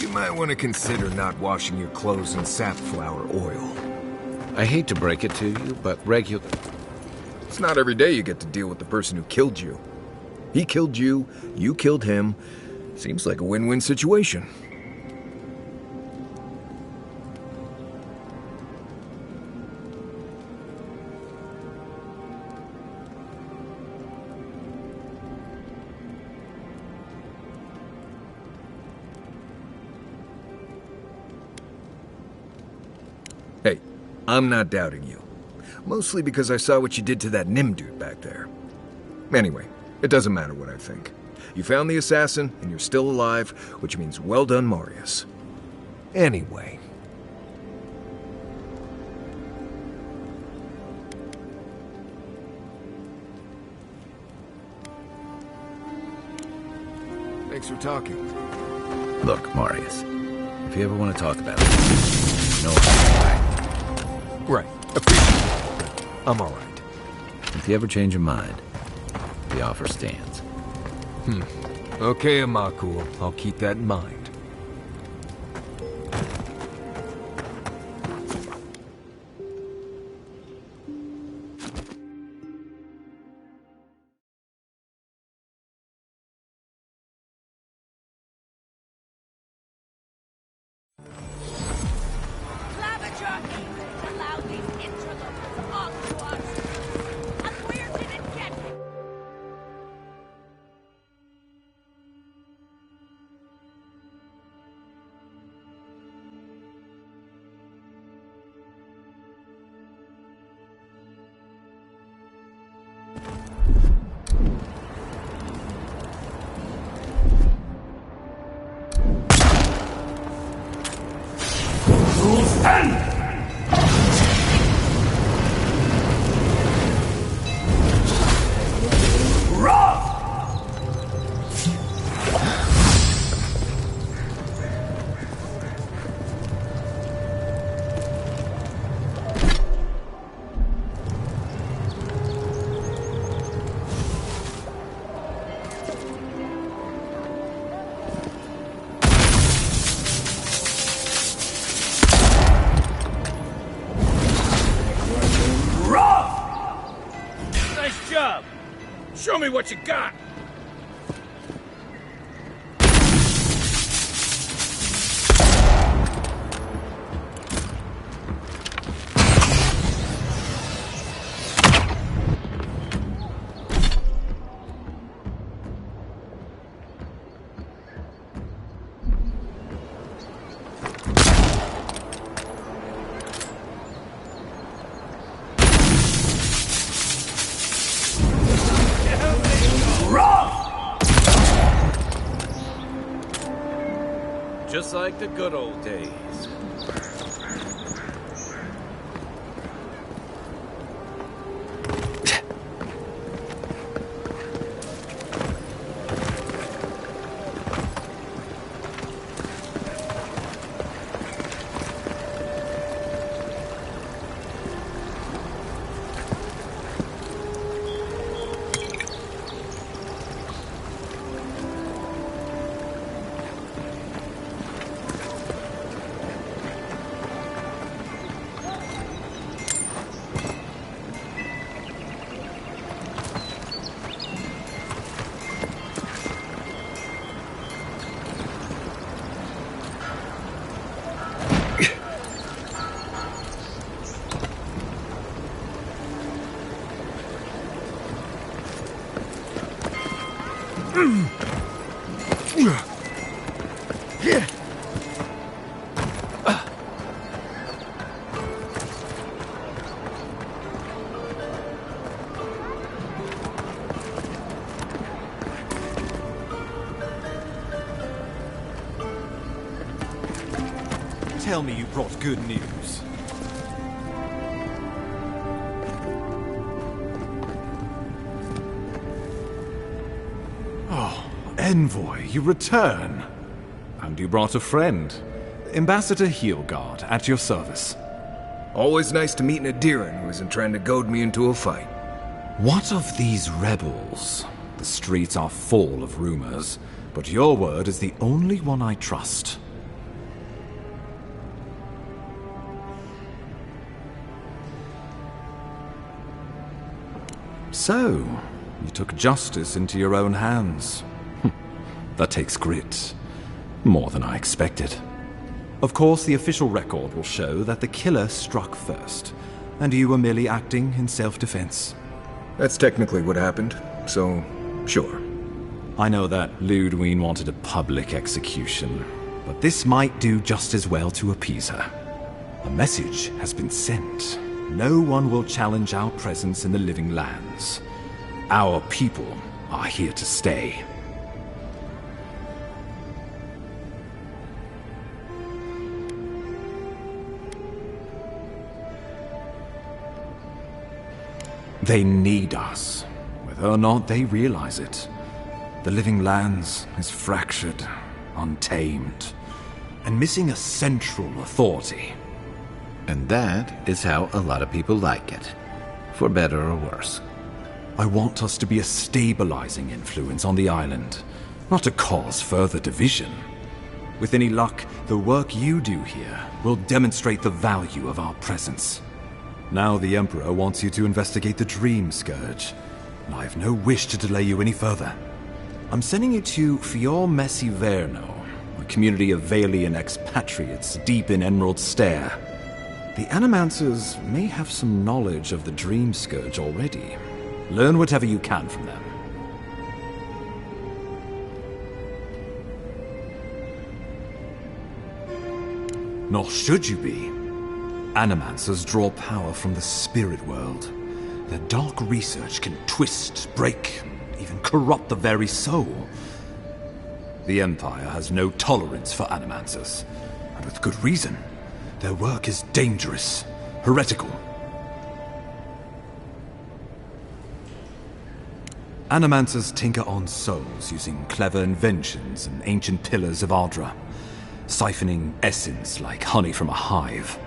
You might want to consider not washing your clothes in safflower oil. I hate to break it to you, but It's not every day you get to deal with the person who killed you. He killed you, you killed him. Seems like a win-win situation. Hey, I'm not doubting you. Mostly because I saw what you did to that Nim dude back there. Anyway, it doesn't matter what I think. You found the assassin, and you're still alive, which means well done, Marius. Anyway. Thanks for talking. Look, Marius, if you ever want to talk about it, you know I'm Right. Appreciate it. I'm all right. If you ever change your mind, the offer stands. Okay, Amakul. I'll keep that in mind. Show me what you got! Just like the good old days. Tell me you brought good news. Oh, Envoy, you return. And you brought a friend. Ambassador Heelguard, at your service. Always nice to meet an Adiran who isn't trying to goad me into a fight. What of these rebels? The streets are full of rumors, but your word is the only one I trust. So, you took justice into your own hands. That takes grit. More than I expected. Of course, the official record will show that the killer struck first, and you were merely acting in self-defense. That's technically what happened, so sure. I know that Ludwine wanted a public execution, but this might do just as well to appease her. A message has been sent. No one will challenge our presence in the living lands. Our people are here to stay. They need us, whether or not they realize it. The living lands is fractured, untamed, and missing a central authority. And that is how a lot of people like it, for better or worse. I want us to be a stabilizing influence on the island, not to cause further division. With any luck, the work you do here will demonstrate the value of our presence. Now the Emperor wants you to investigate the Dream Scourge, and I have no wish to delay you any further. I'm sending you to Fior Messi Verno, a community of Valian expatriates deep in Emerald Stair. The Animancers may have some knowledge of the Dream Scourge already. Learn whatever you can from them. Nor should you be. Animancers draw power from the spirit world. Their dark research can twist, break, even corrupt the very soul. The Empire has no tolerance for Animancers, and with good reason. Their work is dangerous, heretical. Animancers tinker on souls using clever inventions and ancient pillars of Ardra, siphoning essence like honey from a hive.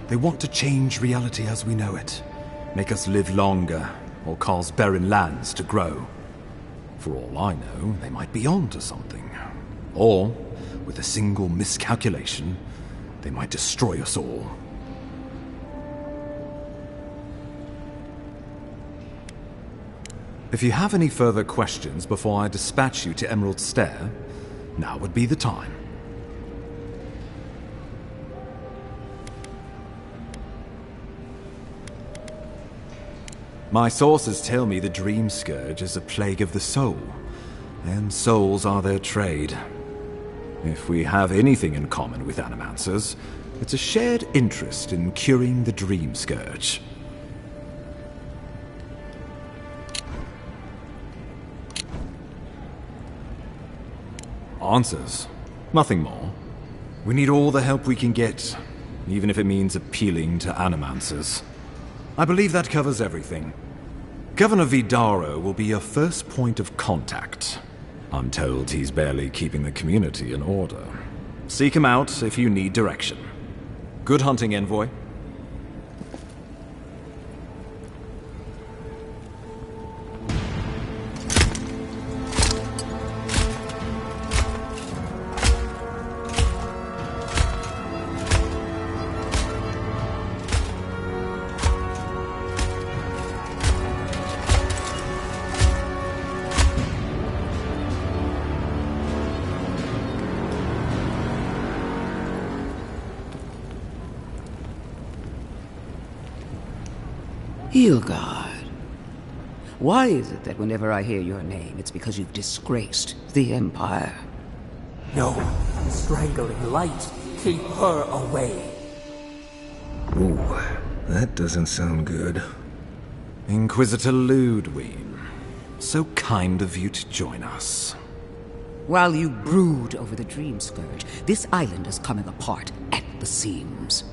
They want to change reality as we know it, make us live longer, or cause barren lands to grow. For all I know, they might be on to something. Or, with a single miscalculation, they might destroy us all. If you have any further questions before I dispatch you to Emerald Stair, now would be the time. My sources tell me the Dream Scourge is a plague of the soul, and souls are their trade. If we have anything in common with Animancers, it's a shared interest in curing the Dream Scourge. Answers. Nothing more. We need all the help we can get, even if it means appealing to Animancers. I believe that covers everything. Governor Vidaro will be your first point of contact. I'm told he's barely keeping the community in order. Seek him out if you need direction. Good hunting, Envoy. Hilgard. Why is it that whenever I hear your name, it's because you've disgraced the Empire? No, strangling light. Keep her away. Ooh, that doesn't sound good. Inquisitor Ludwine, so kind of you to join us. While you brood over the Dream Scourge, this island is coming apart at the seams.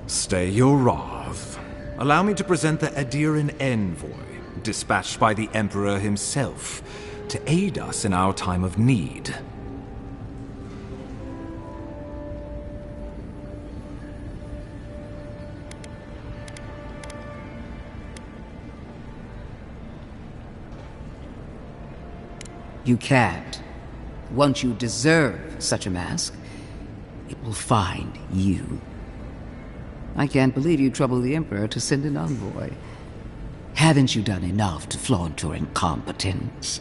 Stay your wrath. Allow me to present the Adiran Envoy, dispatched by the Emperor himself, to aid us in our time of need. You can't. Once you deserve such a mask, it will find you. I can't believe you troubled the Emperor to send an envoy. Haven't you done enough to flaunt your incompetence?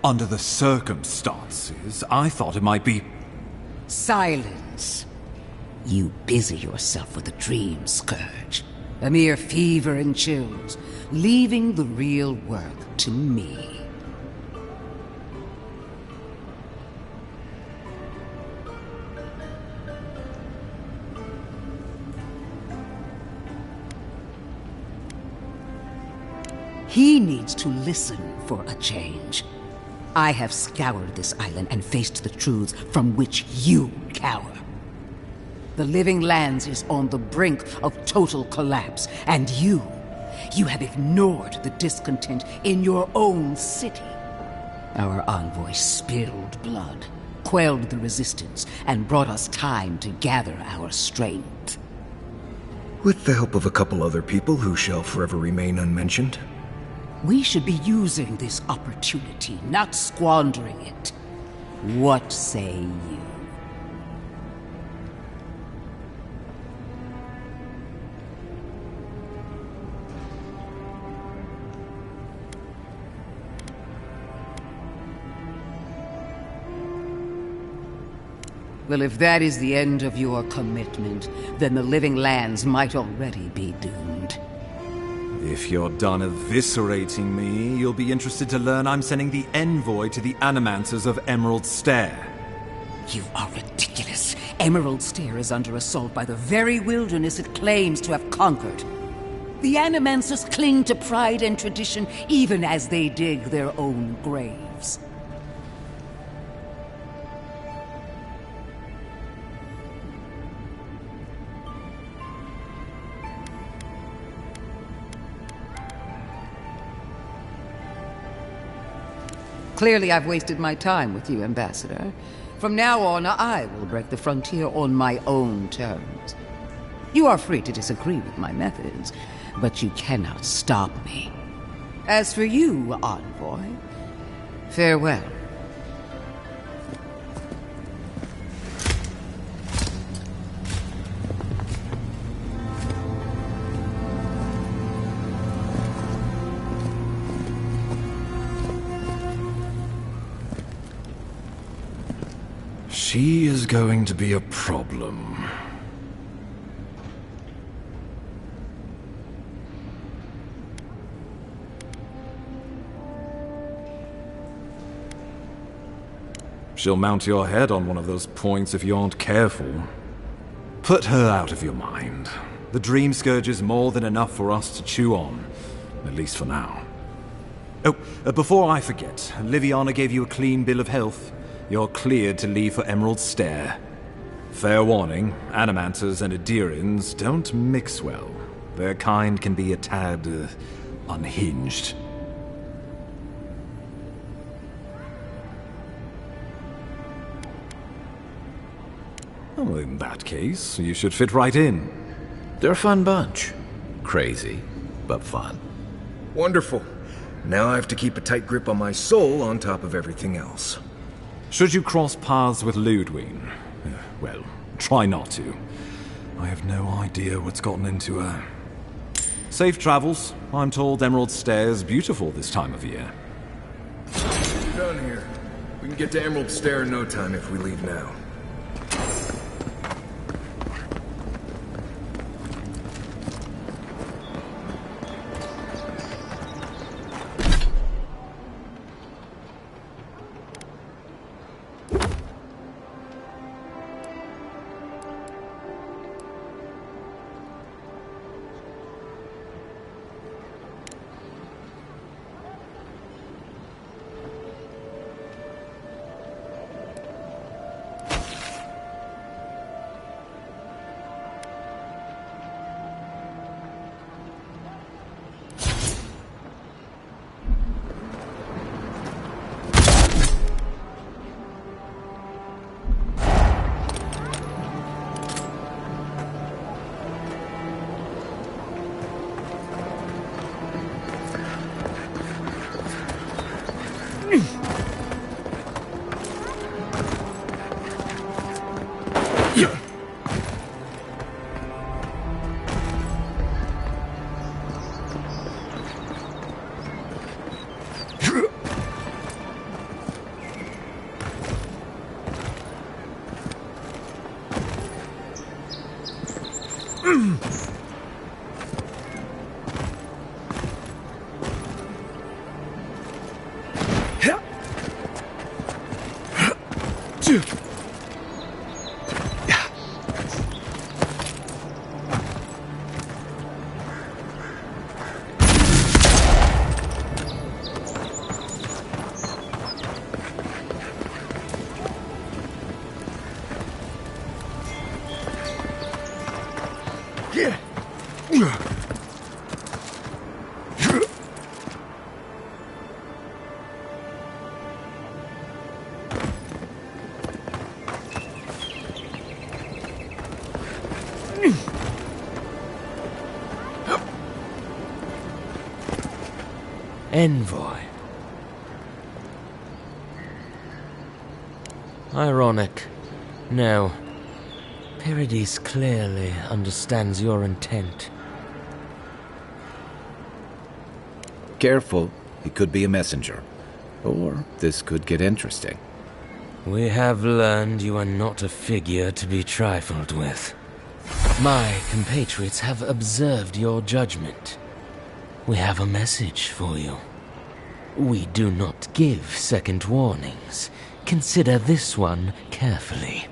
Under the circumstances, I thought it might be... Silence. You busy yourself with a dream, Scourge. A mere fever and chills, leaving the real work to me. He needs to listen for a change. I have scoured this island and faced the truths from which you cower. The Living Lands is on the brink of total collapse, and you have ignored the discontent in your own city. Our envoy spilled blood, quelled the resistance, and brought us time to gather our strength. With the help of a couple other people who shall forever remain unmentioned. We should be using this opportunity, not squandering it. What say you? Well, if that is the end of your commitment, then the Living Lands might already be doomed. If you're done eviscerating me, you'll be interested to learn I'm sending the envoy to the Animancers of Emerald Stair. You are ridiculous. Emerald Stair is under assault by the very wilderness it claims to have conquered. The Animancers cling to pride and tradition even as they dig their own graves. Clearly, I've wasted my time with you, Ambassador. From now on, I will break the frontier on my own terms. You are free to disagree with my methods, but you cannot stop me. As for you, Envoy, farewell. She is going to be a problem. She'll mount your head on one of those points if you aren't careful. Put her out of your mind. The Dream Scourge is more than enough for us to chew on, at least for now. Oh, before I forget, Liviana gave you a clean bill of health. You're cleared to leave for Emerald Stair. Fair warning, Animancers and Adirians don't mix well. Their kind can be a tad, unhinged. Well, in that case, you should fit right in. They're a fun bunch. Crazy, but fun. Wonderful. Now I have to keep a tight grip on my soul on top of everything else. Should you cross paths with Ludwig, well, try not to. I have no idea what's gotten into her. Safe travels. I'm told Emerald Stair is beautiful this time of year. We're done here. We can get to Emerald Stair in no time if we leave now. Envoy. Ironic. No. Paradis clearly understands your intent. Careful, he could be a messenger. Or this could get interesting. We have learned you are not a figure to be trifled with. My compatriots have observed your judgment. We have a message for you. We do not give second warnings. Consider this one carefully.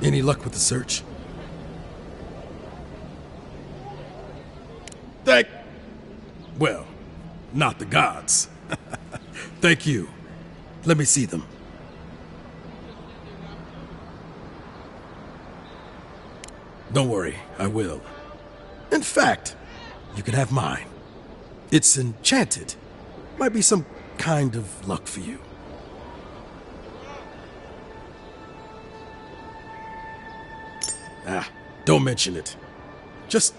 Any luck with the search? Well, not the gods. Thank you. Let me see them. Don't worry, I will. In fact, you can have mine. It's enchanted. Might be some kind of luck for you. Don't mention it. Just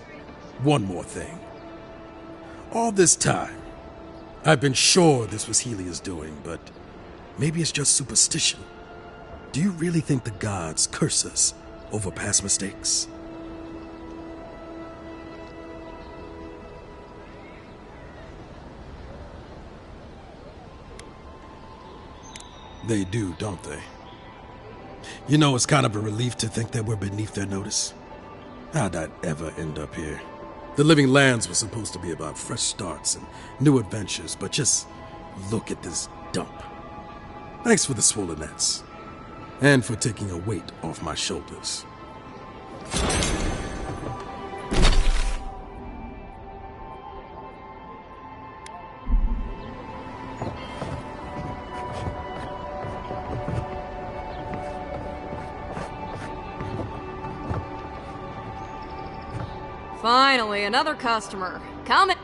one more thing. All this time, I've been sure this was Helia's doing, but maybe it's just superstition. Do you really think the gods curse us over past mistakes? They do, don't they? You know, it's kind of a relief to think that we're beneath their notice. How'd I ever end up here? The Living Lands was supposed to be about fresh starts and new adventures, but just look at this dump. Thanks for the swollen nets, and for taking a weight off my shoulders. Finally, another customer. Come in.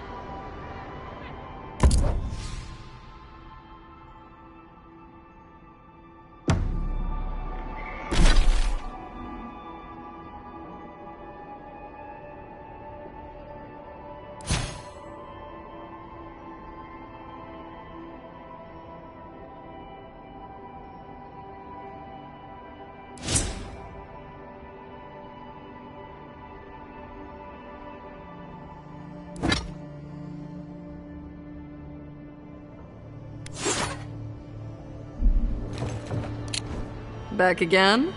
Back again?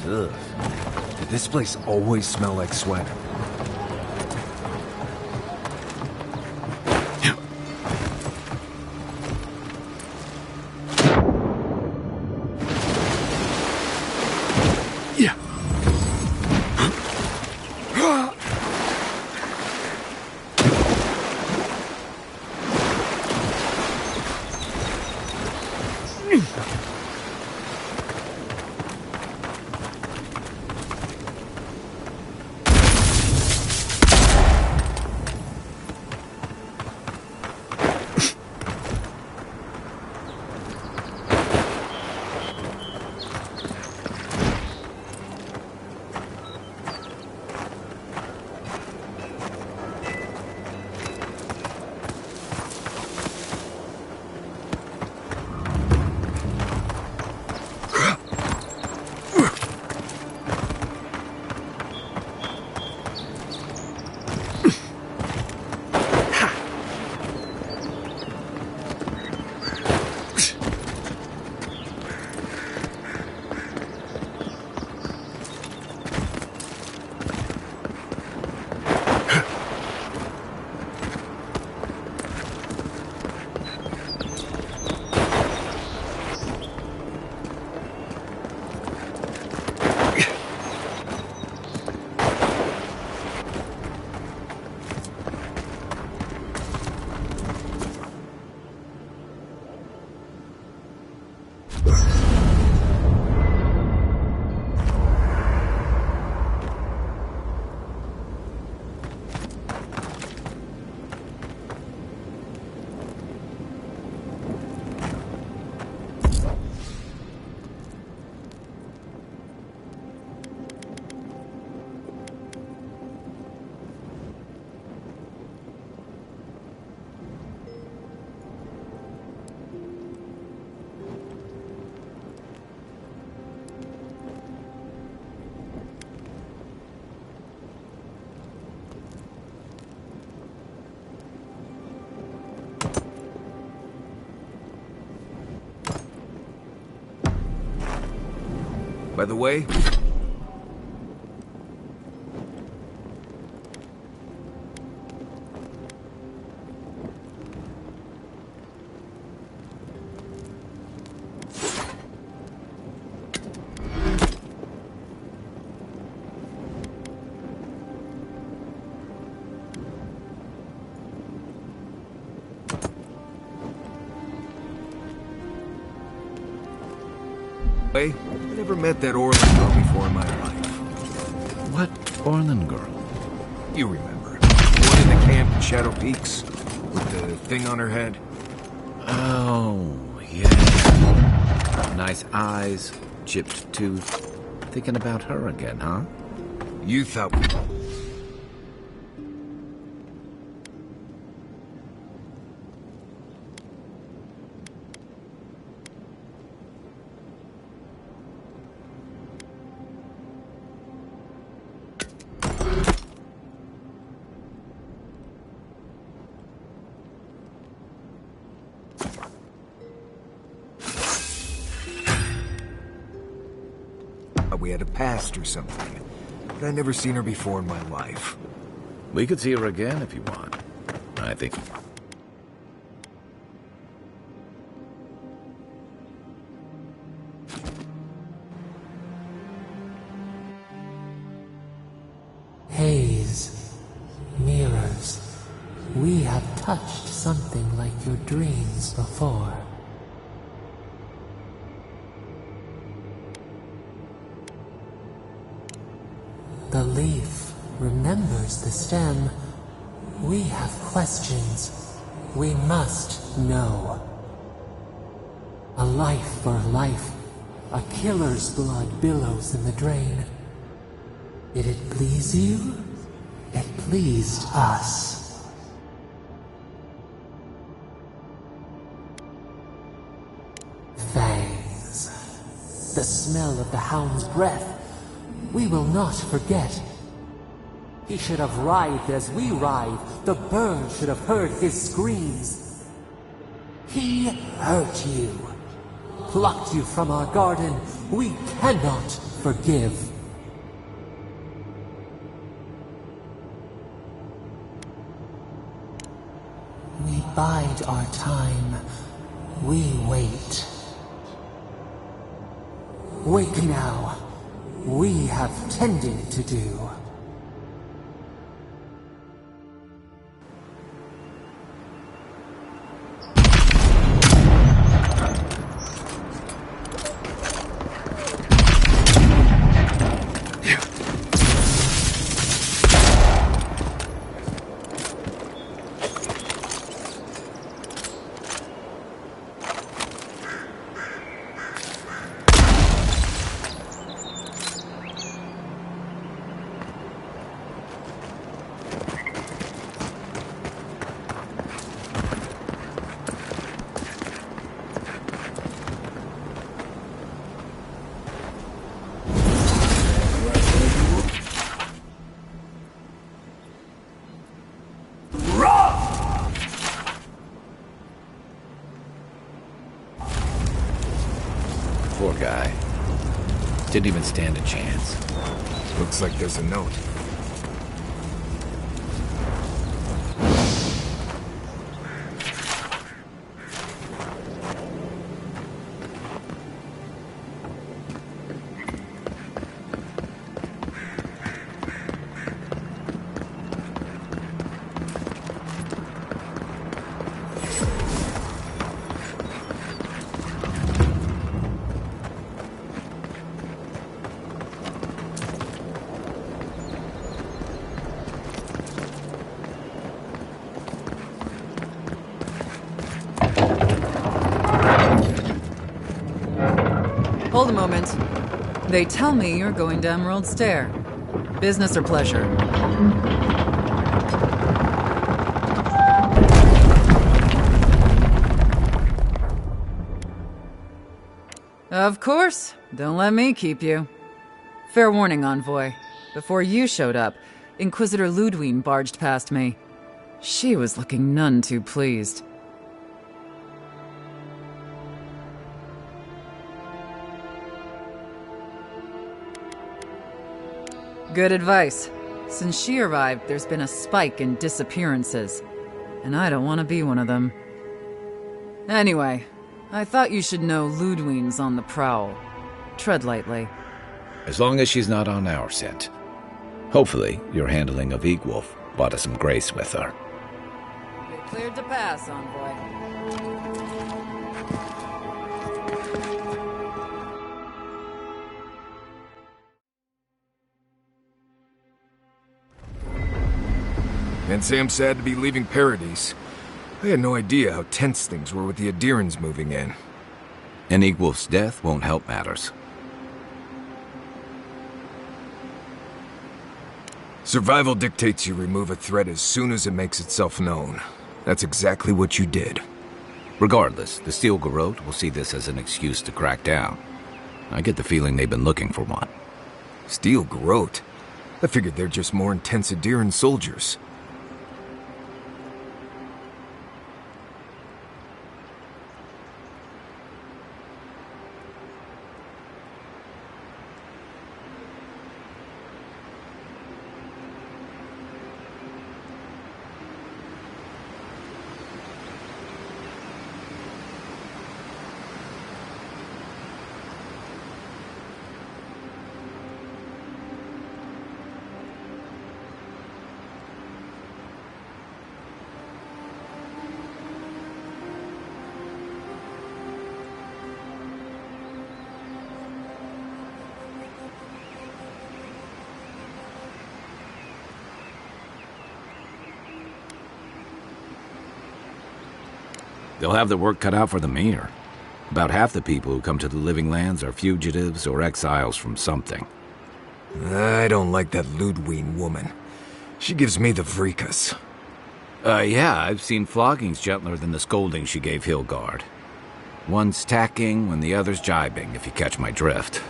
Ugh. Did this place always smell like sweat? By the way, I never met that Orlin girl before in my life. What Orlin girl? You remember. The one in the camp in Shadow Peaks? With the thing on her head? Oh, yeah. Nice eyes, chipped tooth. Thinking about her again, huh? You thought... we had a past or something. But I'd never seen her before in my life. We could see her again if you want. I think... Haze, mirrors. We have touched something like your dreams before. The leaf remembers the stem. We have questions. We must know. A life for a life. A killer's blood billows in the drain. Did it please you? It pleased us. Fangs. The smell of the hound's breath. We will not forget. He should have writhed as we writhe. The bird should have heard his screams. He hurt you. Plucked you from our garden. We cannot forgive. We bide our time. We wait. Wake now. We have tended to do. Poor guy. Didn't even stand a chance. Looks like there's a note. Hold a moment. They tell me you're going to Emerald Stair. Business or pleasure? Of course. Don't let me keep you. Fair warning, Envoy. Before you showed up, Inquisitor Ludwine barged past me. She was looking none too pleased. Good advice. Since she arrived, there's been a spike in disappearances. And I don't want to be one of them. Anyway, I thought you should know Ludwine's on the prowl. Tread lightly. As long as she's not on our scent. Hopefully, your handling of Egwolf brought us some grace with her. You're cleared to pass, Envoy. Can't say I'm sad to be leaving Paradise. I had no idea how tense things were with the Adirans moving in. And Egwolf's death won't help matters. Survival dictates you remove a threat as soon as it makes itself known. That's exactly what you did. Regardless, the Steel Garrote will see this as an excuse to crack down. I get the feeling they've been looking for one. Steel Garrote? I figured they're just more intense Adiran soldiers. They'll have their work cut out for them here. About half the people who come to the Living Lands are fugitives or exiles from something. I don't like that Ludwine woman. She gives me the vrikas. Yeah, I've seen floggings gentler than the scolding she gave Hilgard. One's tacking when the other's jibing, if you catch my drift.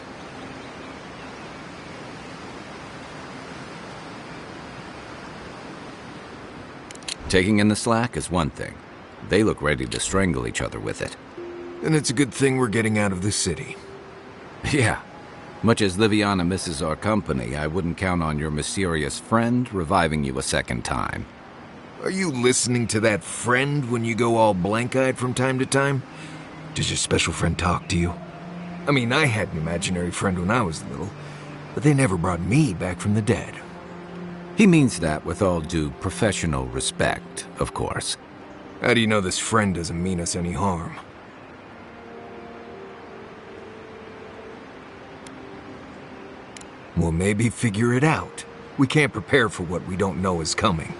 Taking in the slack is one thing. They look ready to strangle each other with it. And it's a good thing we're getting out of the city. Yeah. Much as Liviana misses our company, I wouldn't count on your mysterious friend reviving you a second time. Are you listening to that friend when you go all blank-eyed from time to time? Does your special friend talk to you? I mean, I had an imaginary friend when I was little, but they never brought me back from the dead. He means that with all due professional respect, of course. How do you know this friend doesn't mean us any harm? Well, maybe figure it out. We can't prepare for what we don't know is coming.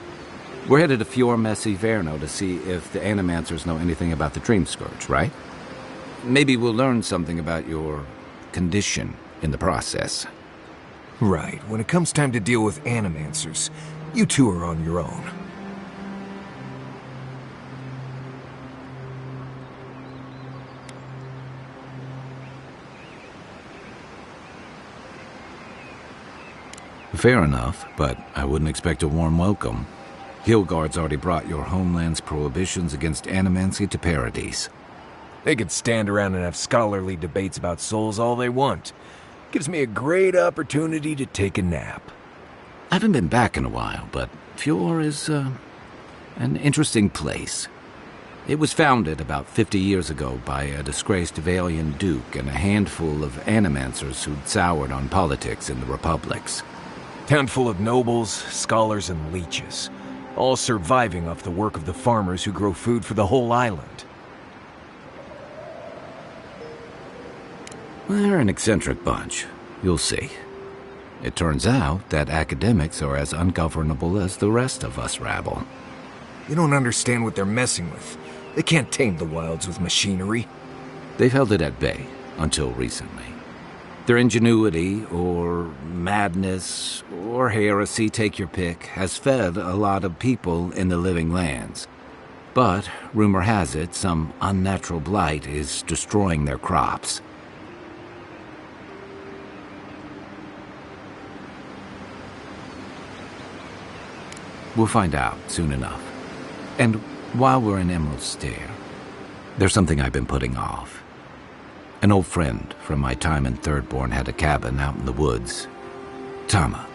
We're headed to Fjord Messi Verno to see if the Animancers know anything about the Dream Scourge, right? Maybe we'll learn something about your condition in the process. Right. When it comes time to deal with Animancers, you two are on your own. Fair enough, but I wouldn't expect a warm welcome. Hilgard's already brought your homeland's prohibitions against animancy to Paradise. They could stand around and have scholarly debates about souls all they want. Gives me a great opportunity to take a nap. I haven't been back in a while, but Fjord is, an interesting place. It was founded about 50 years ago by a disgraced Valian duke and a handful of animancers who'd soured on politics in the republics. Town full of nobles, scholars, and leeches, all surviving off the work of the farmers who grow food for the whole island. They're an eccentric bunch. You'll see. It turns out that academics are as ungovernable as the rest of us rabble. You don't understand what they're messing with. They can't tame the wilds with machinery. They've held it at bay, until recently. Their ingenuity, or madness, or heresy, take your pick, has fed a lot of people in the Living Lands. But, rumor has it, some unnatural blight is destroying their crops. We'll find out soon enough. And while we're in Emerald Stair, there's something I've been putting off. An old friend from my time in Thirdborn had a cabin out in the woods. Tama.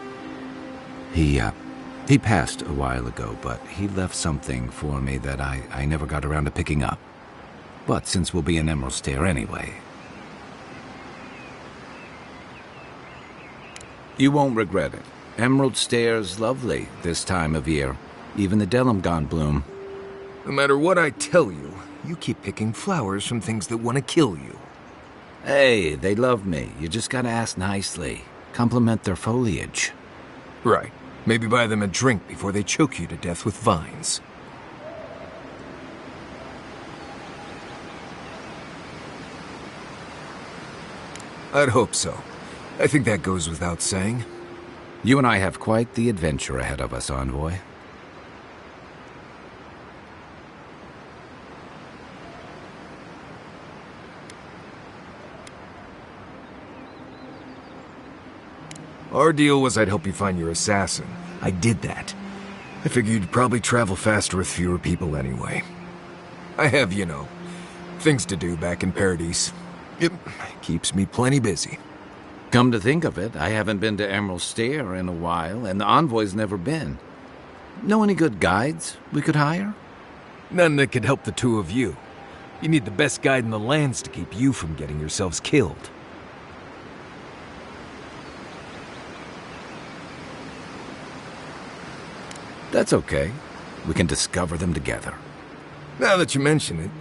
He passed a while ago, but he left something for me that I never got around to picking up. But since we'll be in Emerald Stair anyway... You won't regret it. Emerald Stair's lovely this time of year. Even the Delimgon bloom. No matter what I tell you, you keep picking flowers from things that want to kill you. Hey, they love me. You just gotta ask nicely. Compliment their foliage. Right. Maybe buy them a drink before they choke you to death with vines. I'd hope so. I think that goes without saying. You and I have quite the adventure ahead of us, Envoy. Our deal was I'd help you find your assassin. I did that. I figured you'd probably travel faster with fewer people anyway. I have, you know, things to do back in Paradise. It keeps me plenty busy. Come to think of it, I haven't been to Emerald Stair in a while, and the Envoy's never been. Know any good guides we could hire? None that could help the two of you. You need the best guide in the lands to keep you from getting yourselves killed. That's okay. We can discover them together. Now that you mention it,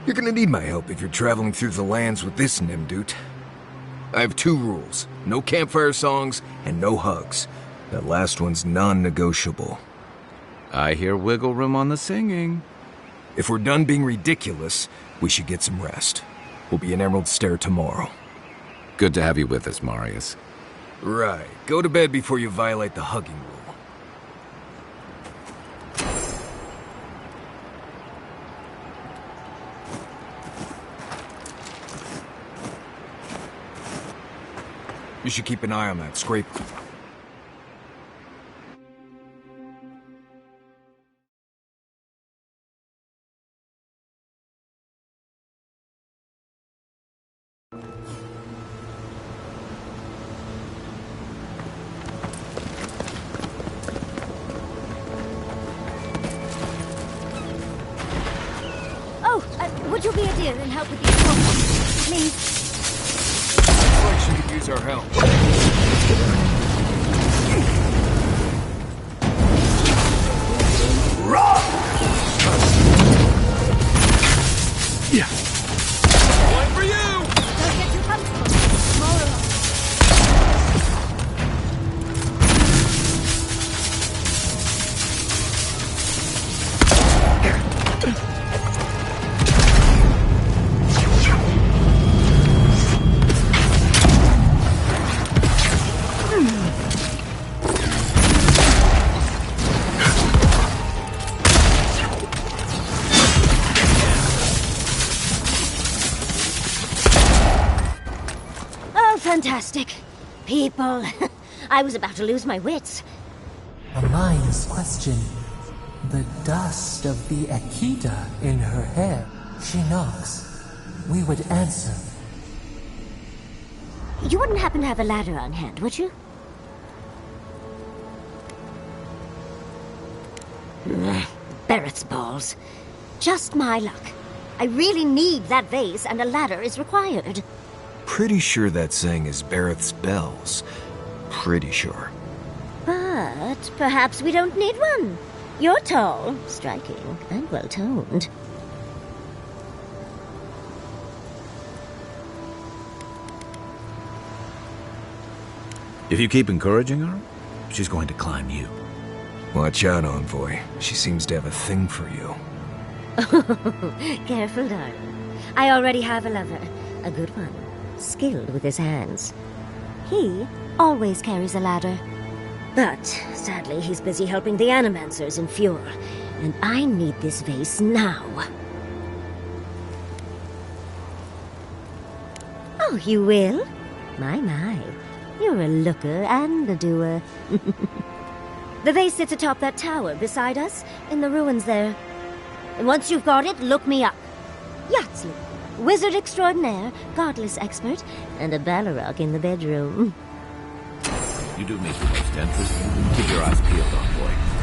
you're gonna need my help if you're traveling through the lands with this Nimdut. I have 2 rules. No campfire songs and no hugs. That last one's non-negotiable. I hear wiggle room on the singing. If we're done being ridiculous, we should get some rest. We'll be in Emerald Stair tomorrow. Good to have you with us, Marius. Right. Go to bed before you violate the hugging rule. You should keep an eye on that scraper. Would you be a dear and help with these problems, please? Looks like she could use our help. Yeah. One for you! Don't get too comfortable. More along. Fantastic. People. I was about to lose my wits. A mind's question. The dust of the Akita in her hair. She knocks. We would answer. You wouldn't happen to have a ladder on hand, would you? Barrett's balls. Just my luck. I really need that vase, and a ladder is required. Pretty sure that saying is Barrett's bells. Pretty sure. But perhaps we don't need one. You're tall, striking, and well-toned. If you keep encouraging her, she's going to climb you. Watch out, Envoy. She seems to have a thing for you. Careful, darling. I already have a lover. A good one. Skilled with his hands. He always carries a ladder. But, sadly, he's busy helping the Animancers in Fjord. And I need this vase now. Oh, you will? My. You're a looker and a doer. The vase sits atop that tower beside us, in the ruins there. And once you've got it, look me up. Yahtzee. Wizard extraordinaire, godless expert, and a Balrog in the bedroom. You do meet the most interesting. Keep your eyes peeled, Envoy.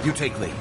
You take lead.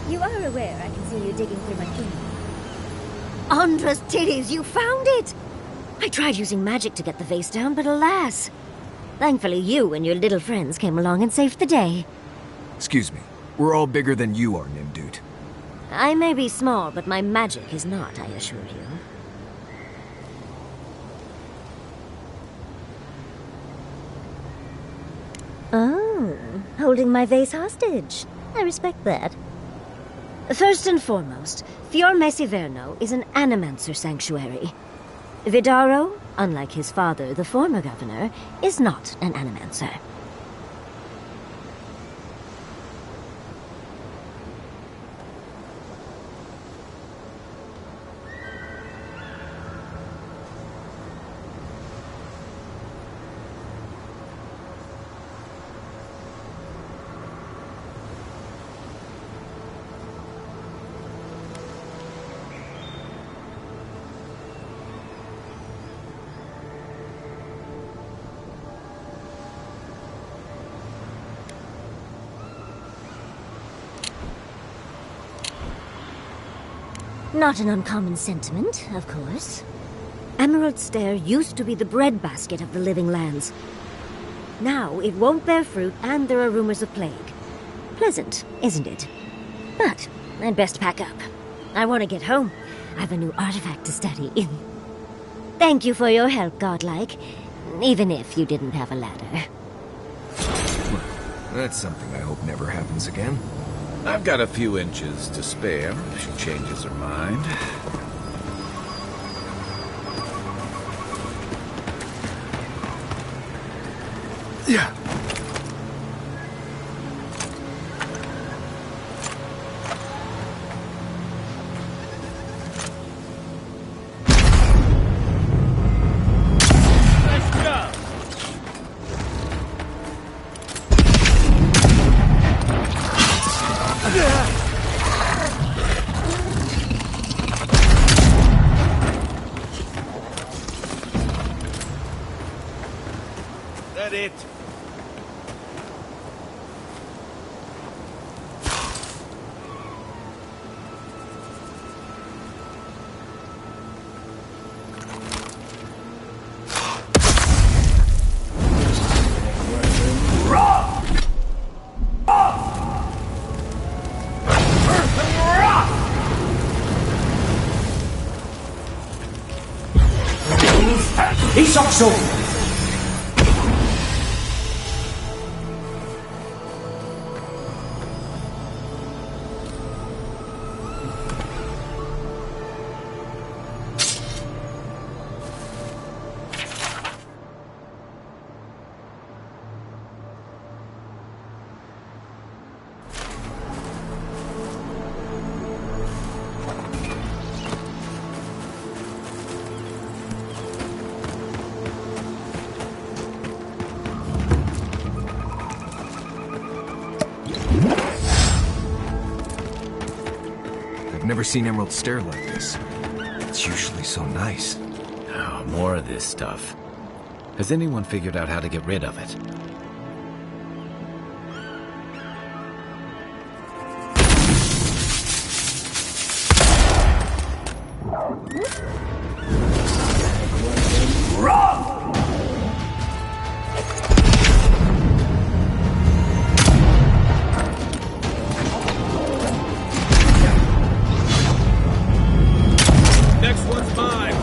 You are aware I can see you digging through my thing. Andra's titties, you found it! I tried using magic to get the vase down, but alas, Thankfully, you and your little friends came along and saved the day. Excuse me. We're all bigger than you are, Nimdude. I may be small, but my magic is not, I assure you. Oh, holding my vase hostage. I respect that. First and foremost, Fiorme Siverno is an animancer sanctuary. Vidaro, unlike his father, the former governor, is not an animancer. Not an uncommon sentiment, of course. Emerald Stair used to be the breadbasket of the Living Lands. Now it won't bear fruit, and there are rumors of plague. Pleasant, isn't it? But I'd best pack up. I want to get home. I have a new artifact to study. Thank you for your help, Godlike. Even if you didn't have a ladder. Well, that's something I hope never happens again. I've got a few inches to spare if she changes her mind. Yeah. It. I've never seen Emerald Stair like this. It's usually so nice. Oh, more of this stuff. Has anyone figured out how to get rid of it? Next one's mine.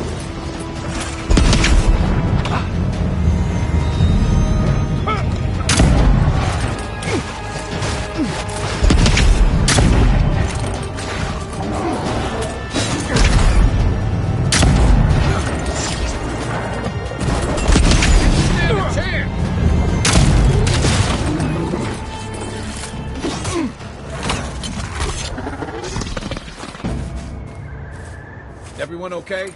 Everyone okay?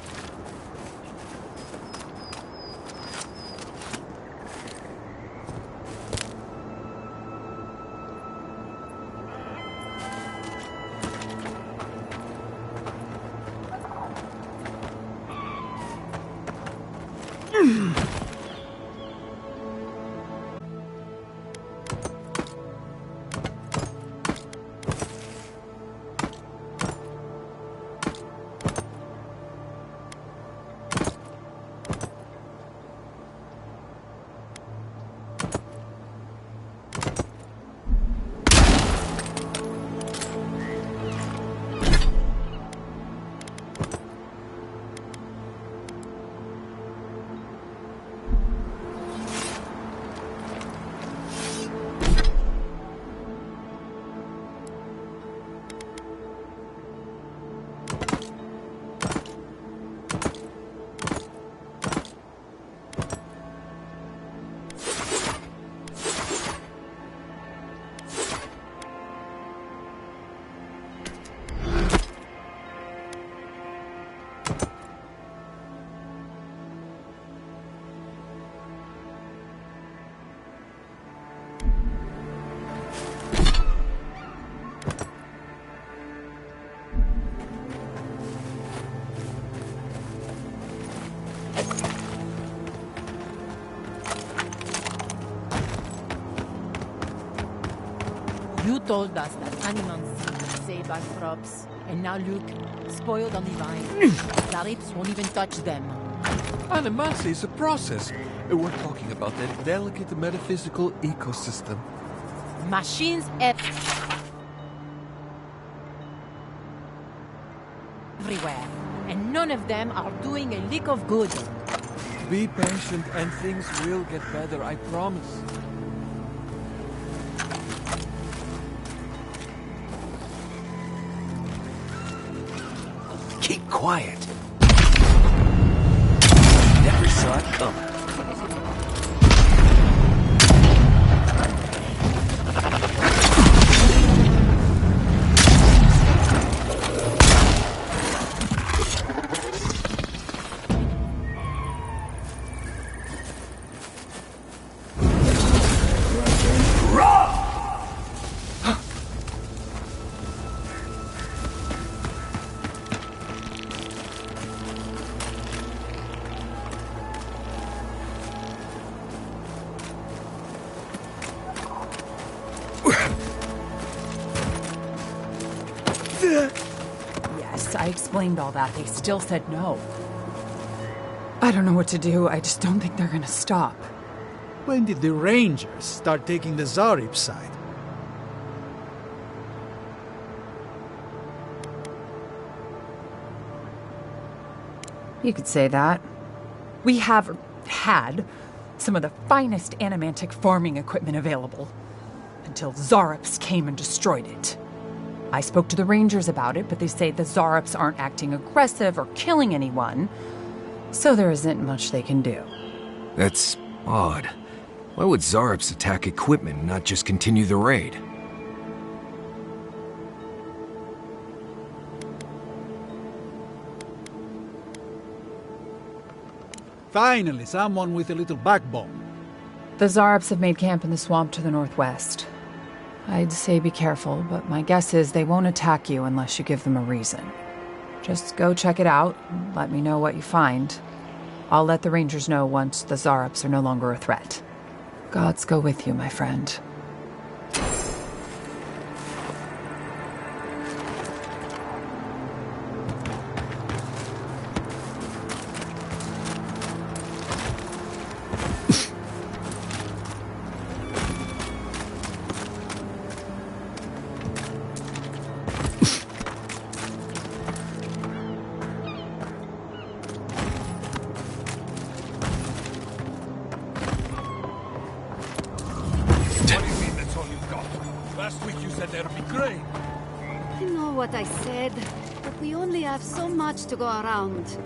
You told us that animals would save our crops, and now look, spoiled on the vine. Zarips won't even touch them. Animacy is a process. We're talking about that delicate metaphysical ecosystem. Machines everywhere, and none of them are doing a lick of good. Be patient and things will get better, I promise. Keep quiet. Never saw it coming. Yes, I explained all that. They still said no. I don't know what to do. I just don't think they're gonna stop. When did the Rangers start taking the Zarib side? You could say that. We have had some of the finest animantic farming equipment available until Zarops came and destroyed it. I spoke to the Rangers about it, but they say the Zarops aren't acting aggressive or killing anyone, so there isn't much they can do. That's odd. Why would Zarops attack equipment and not just continue the raid? Finally, someone with a little backbone. The Zarops have made camp in the swamp to the northwest. I'd say be careful, but my guess is they won't attack you unless you give them a reason. Just go check it out and let me know what you find. I'll let the Rangers know once the Zarops are no longer a threat. Gods go with you, my friend. I said, but we only have so much to go around.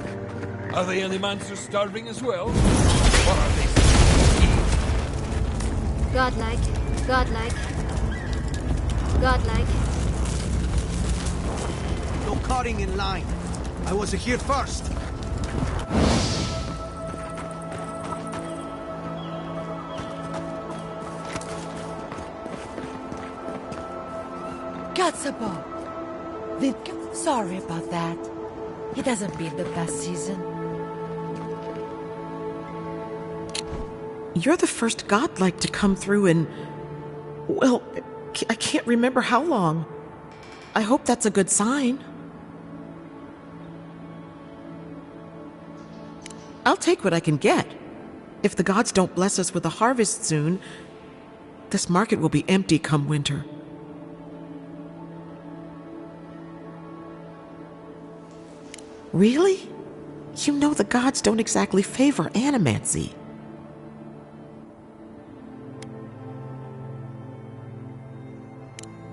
Are the animals starving as well? Or are they godlike, godlike, godlike. No cutting in line. I was here first. Gatsabo! Sorry about that. It hasn't been the best season. You're the first godlike to come through in... well, I can't remember how long. I hope that's a good sign. I'll take what I can get. If the gods don't bless us with a harvest soon, this market will be empty come winter. Really? You know the gods don't exactly favor animancy.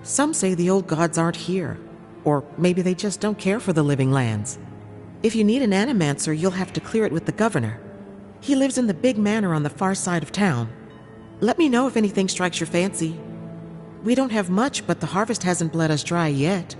Some say the old gods aren't here, or maybe they just don't care for the living lands. If you need an animancer, you'll have to clear it with the governor. He lives in the big manor on the far side of town. Let me know if anything strikes your fancy. We don't have much, but the harvest hasn't bled us dry yet.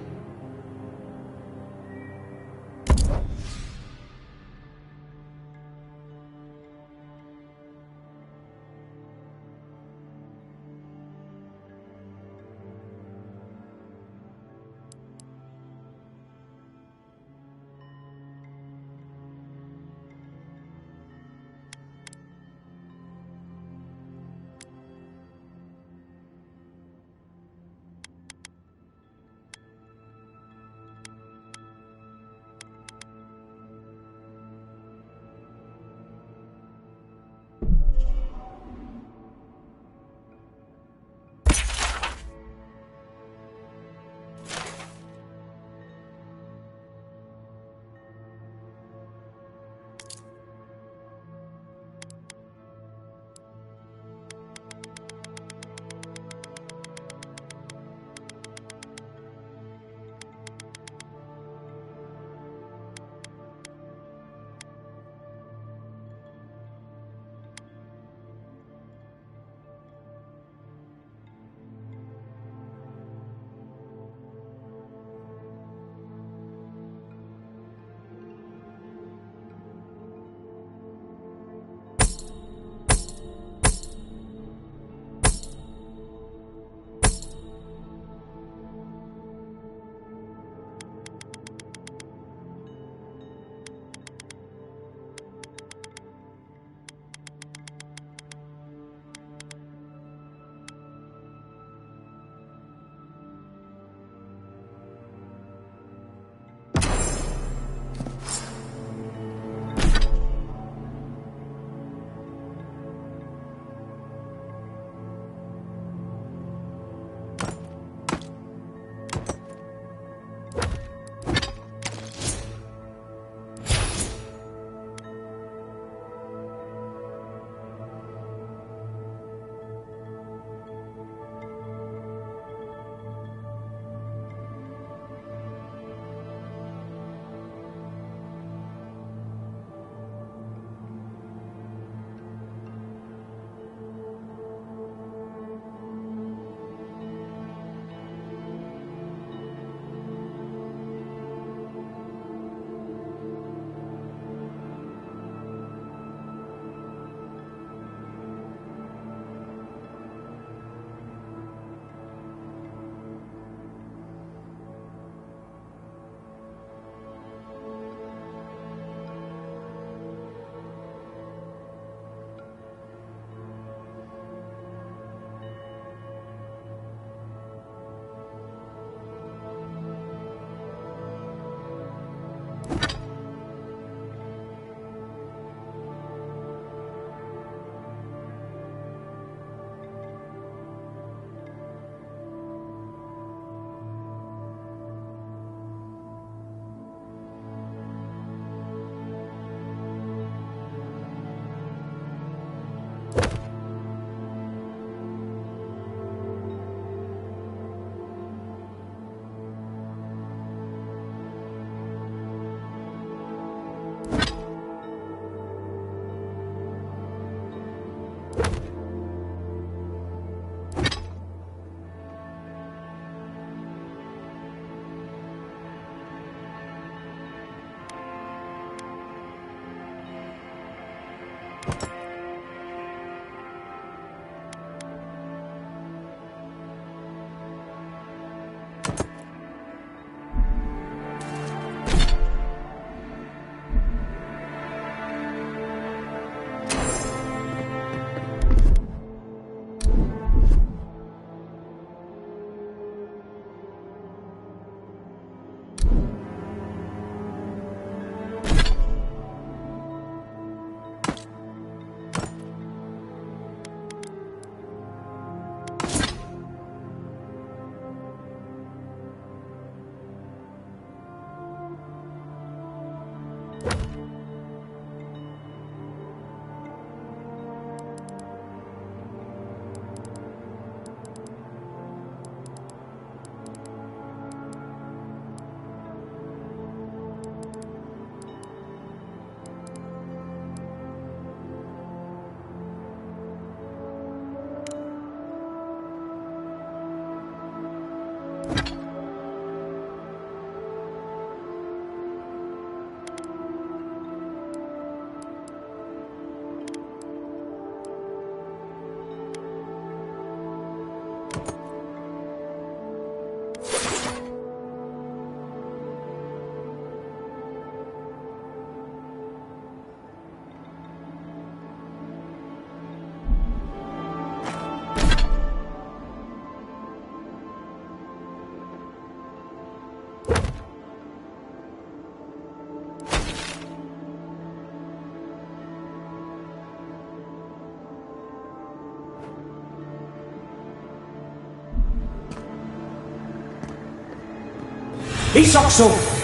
Isokso!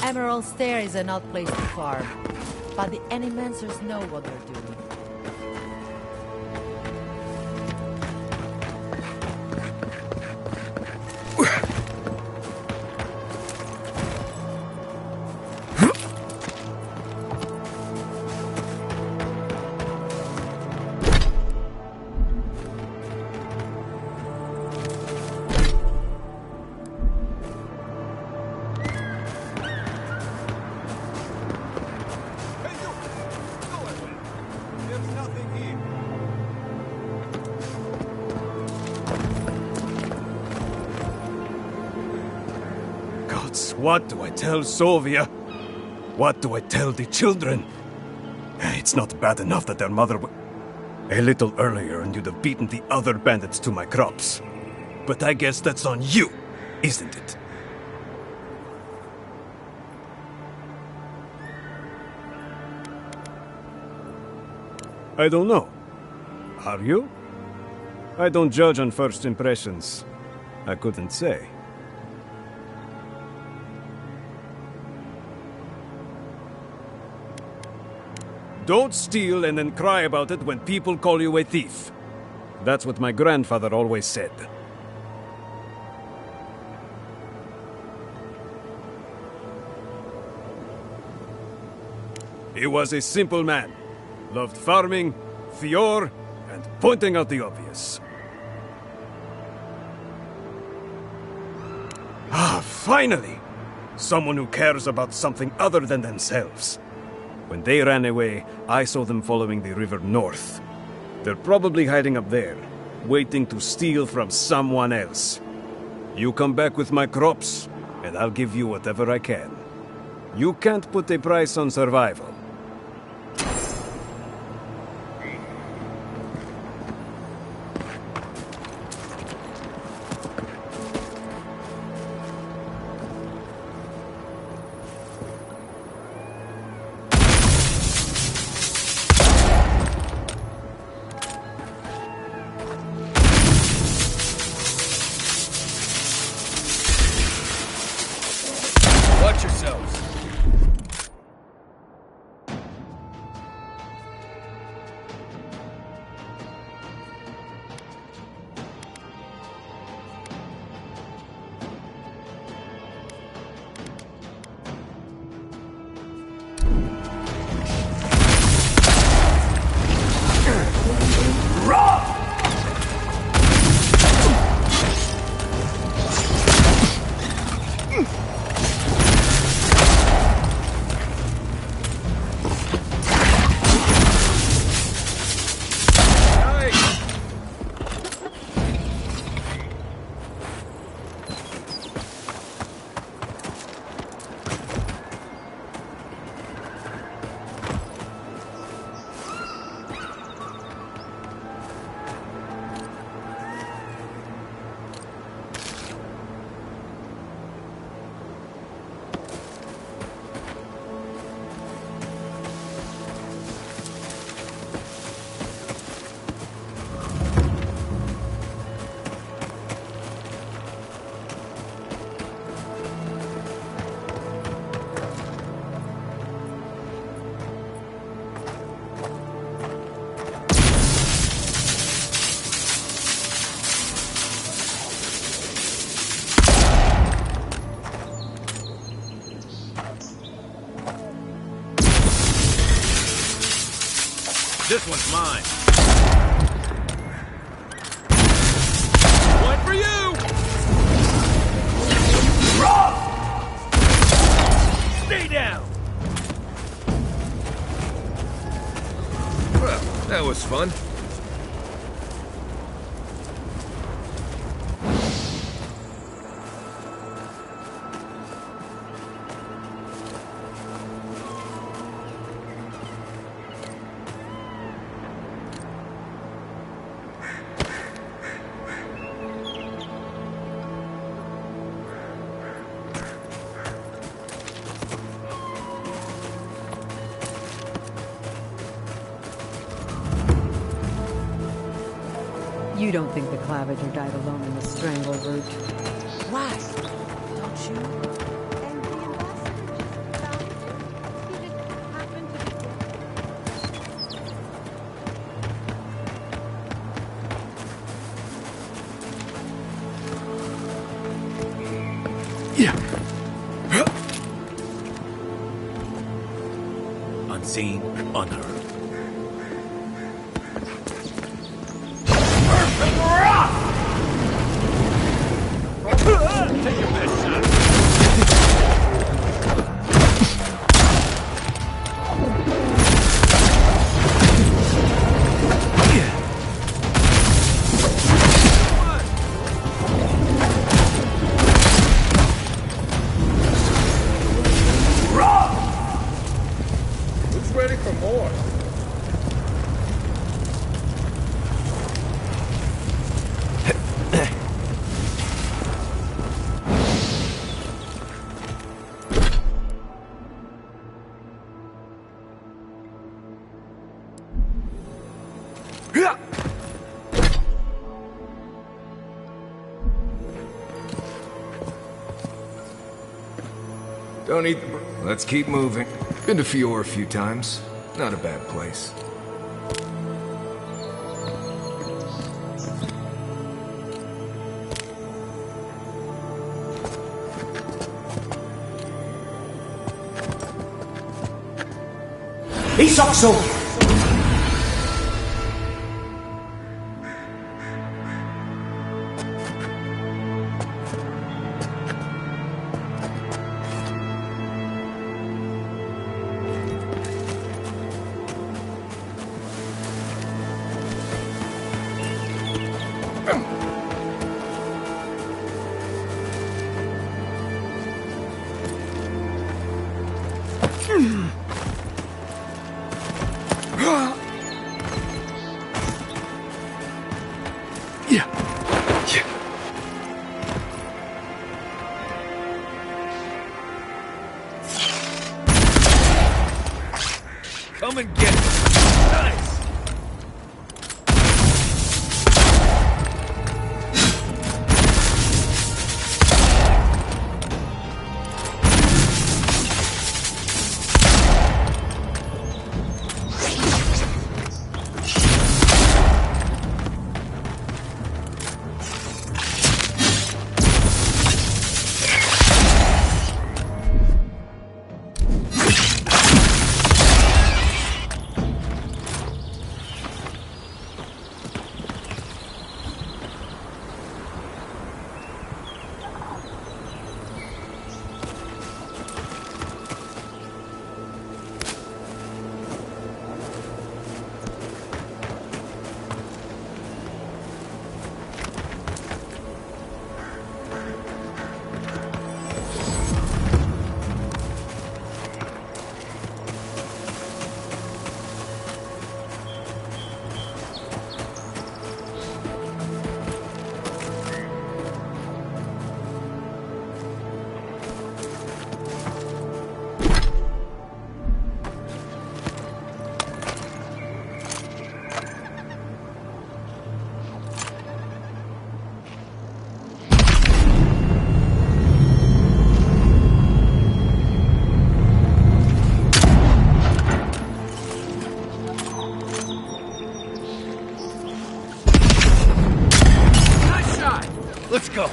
Emerald Stair is an odd place to farm, but the Animancers know what they're doing. What do I tell Sovia? What do I tell the children? It's not bad enough that their mother a little earlier and you'd have beaten the other bandits to my crops. But I guess that's on you, isn't it? I don't know. Are you? I don't judge on first impressions. I couldn't say. Don't steal and then cry about it when people call you a thief. That's what my grandfather always said. He was a simple man. Loved farming, Fior, and pointing out the obvious. Ah, finally! Someone who cares about something other than themselves. When they ran away, I saw them following the river north. They're probably hiding up there, waiting to steal from someone else. You come back with my crops, and I'll give you whatever I can. You can't put a price on survival. This one's mine. One for you! Stay down! Well, that was fun. You don't think the Clavager died alone in the strangle route? Why? Don't you? And the ambassador just found it? Did it happen to be Unseen, unheard. Take your best shot. Who's ready for more? Don't eat the... Let's keep moving. Been to Fior a few times. Not a bad place. Isokso! Come and get it. Nice. Let's go.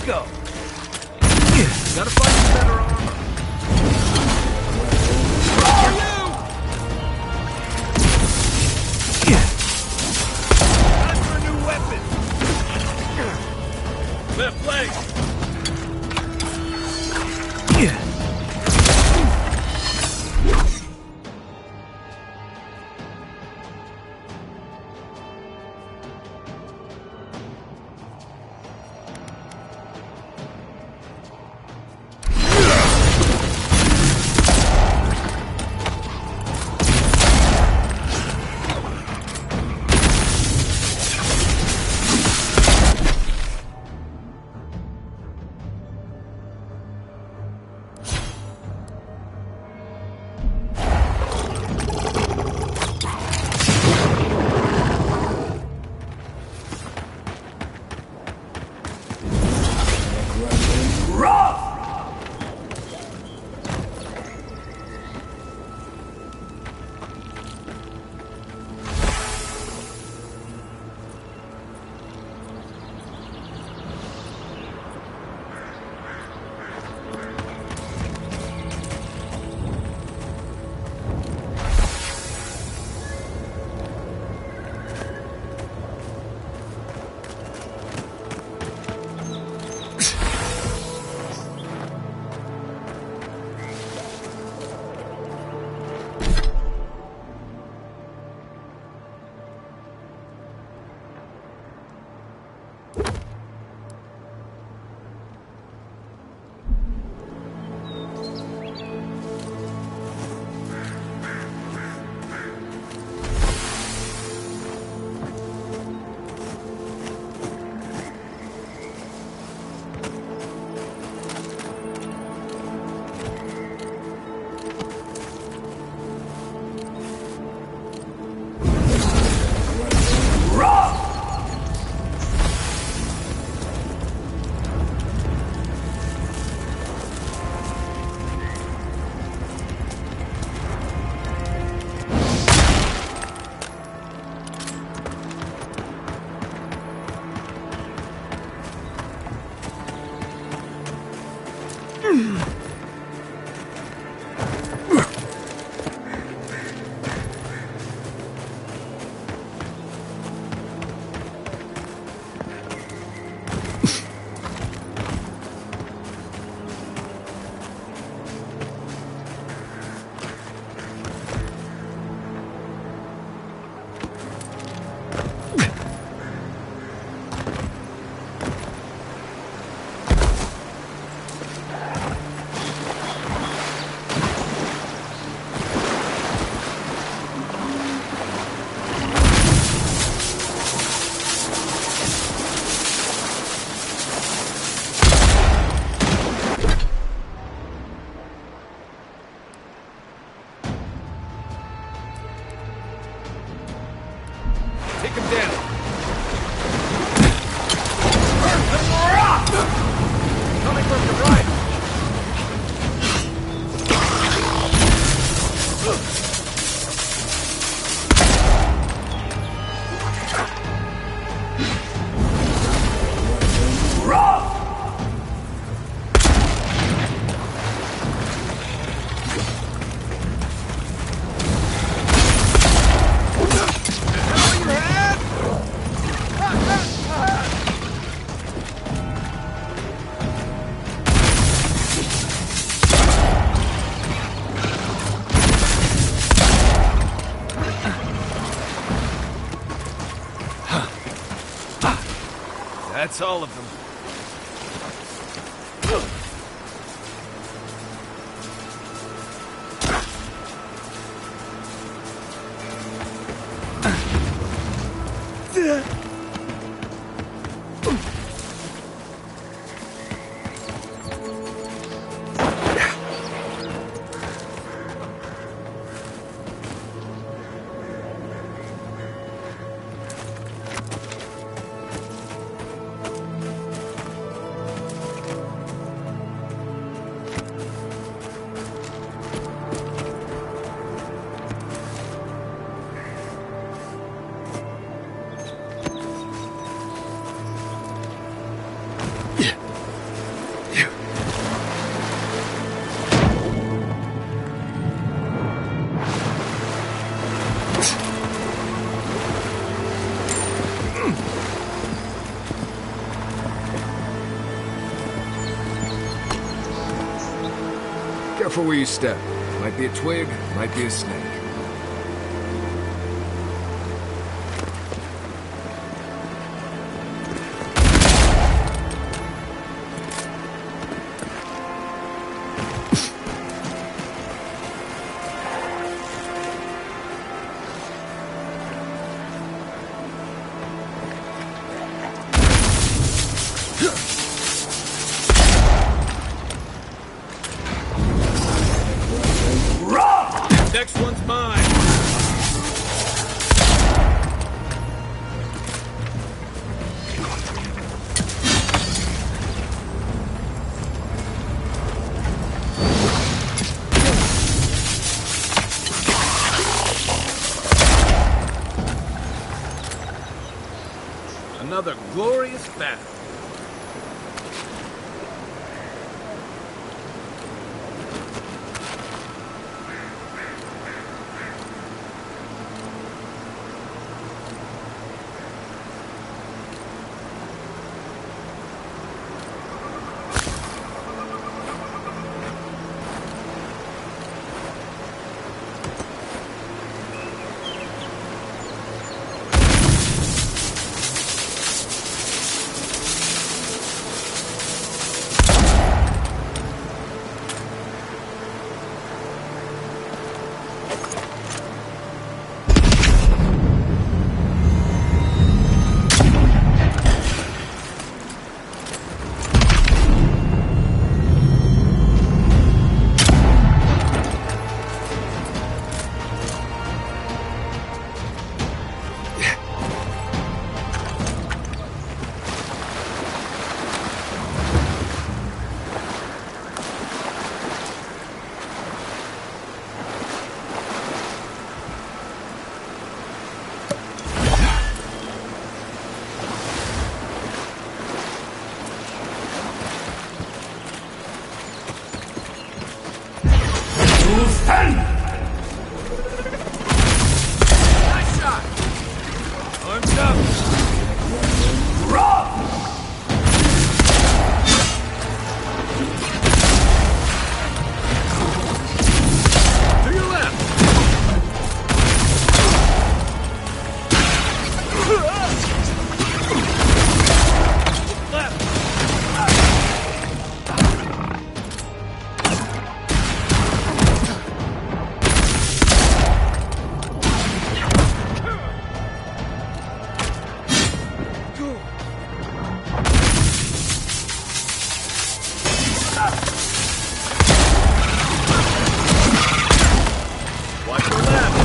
go. Gotta find some better armor. Time for a new weapon. Left leg. Take him down. Coming from your right. That's all of them. Careful where you step. Might be a twig, might be a snake. Next one's mine. Another glorious battle. Nice shot! Arms up! Raw! To your left! Left! Watch your left!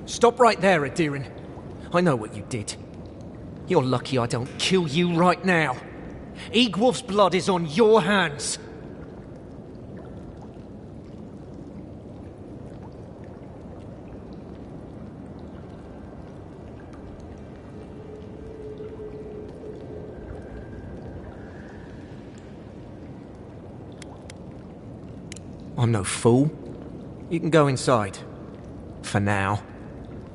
Stop right there, Adirin. I know what you did. You're lucky I don't kill you right now. Egwolf's blood is on your hands. I'm no fool. You can go inside. For now.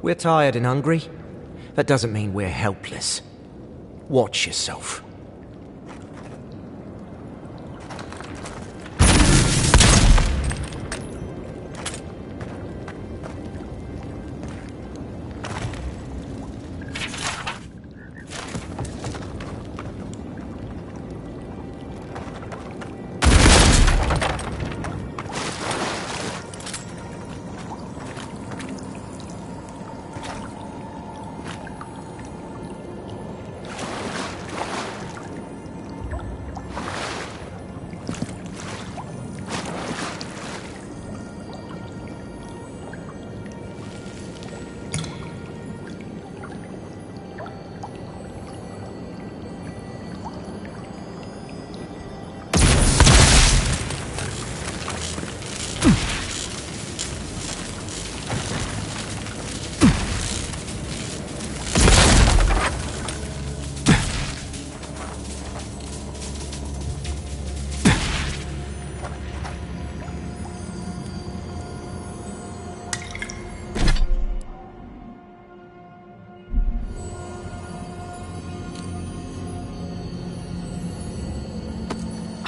We're tired and hungry. That doesn't mean we're helpless. Watch yourself.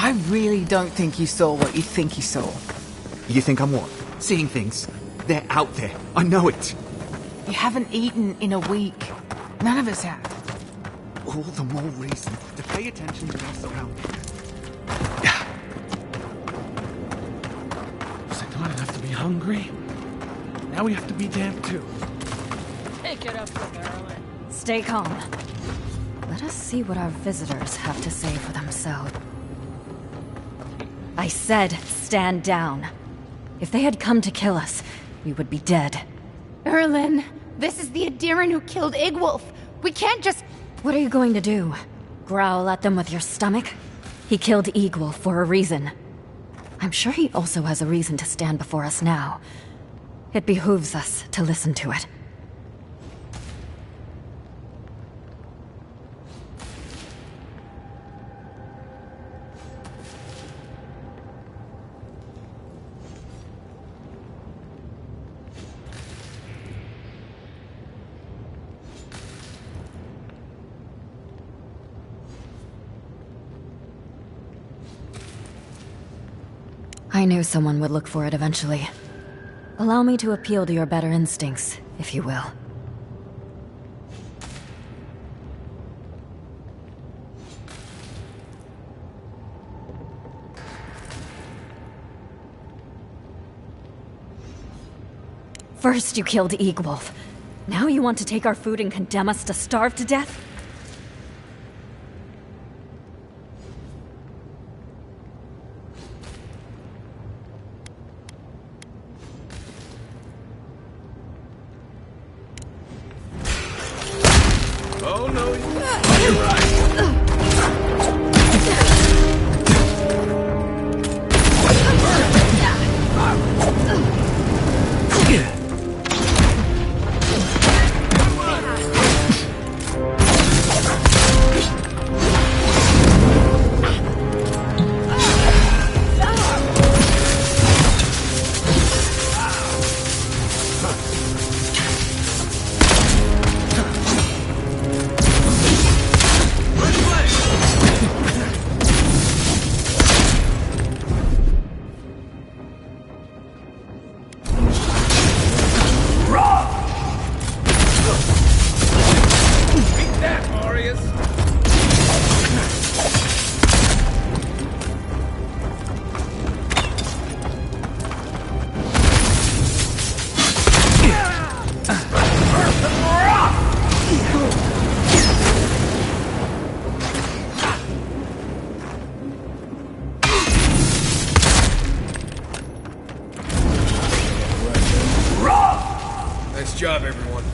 I really don't think you saw what you think you saw. You think I'm what? Seeing things? They're out there. I know it. You haven't eaten in a week. None of us have. All the more reason to pay attention to our surroundings. Was it not enough to be hungry? Now we have to be damp too. Take it up with Erlen. Stay calm. Let us see what our visitors have to say for themselves. I said, stand down. If they had come to kill us, we would be dead. Erlen, this is the Adirin who killed Igwolf. We can't just... What are you going to do? Growl at them with your stomach? He killed Igwolf for a reason. I'm sure he also has a reason to stand before us now. It behooves us to listen to it. I knew someone would look for it eventually. Allow me to appeal to your better instincts, if you will. First you killed Egwolf. Now you want to take our food and condemn us to starve to death? Oh no, you're right. job, everyone.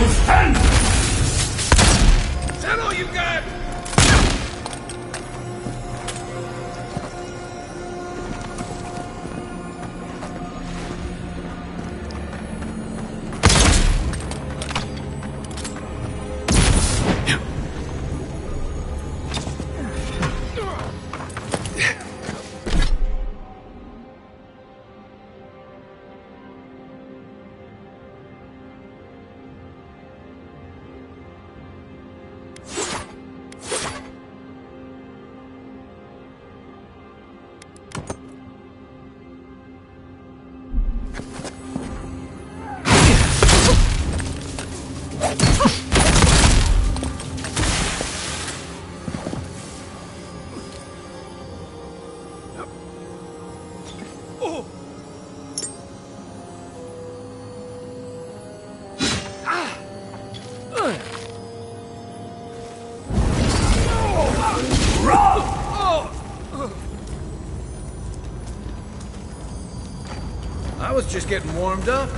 stand! Is that all you got? I was just getting warmed up.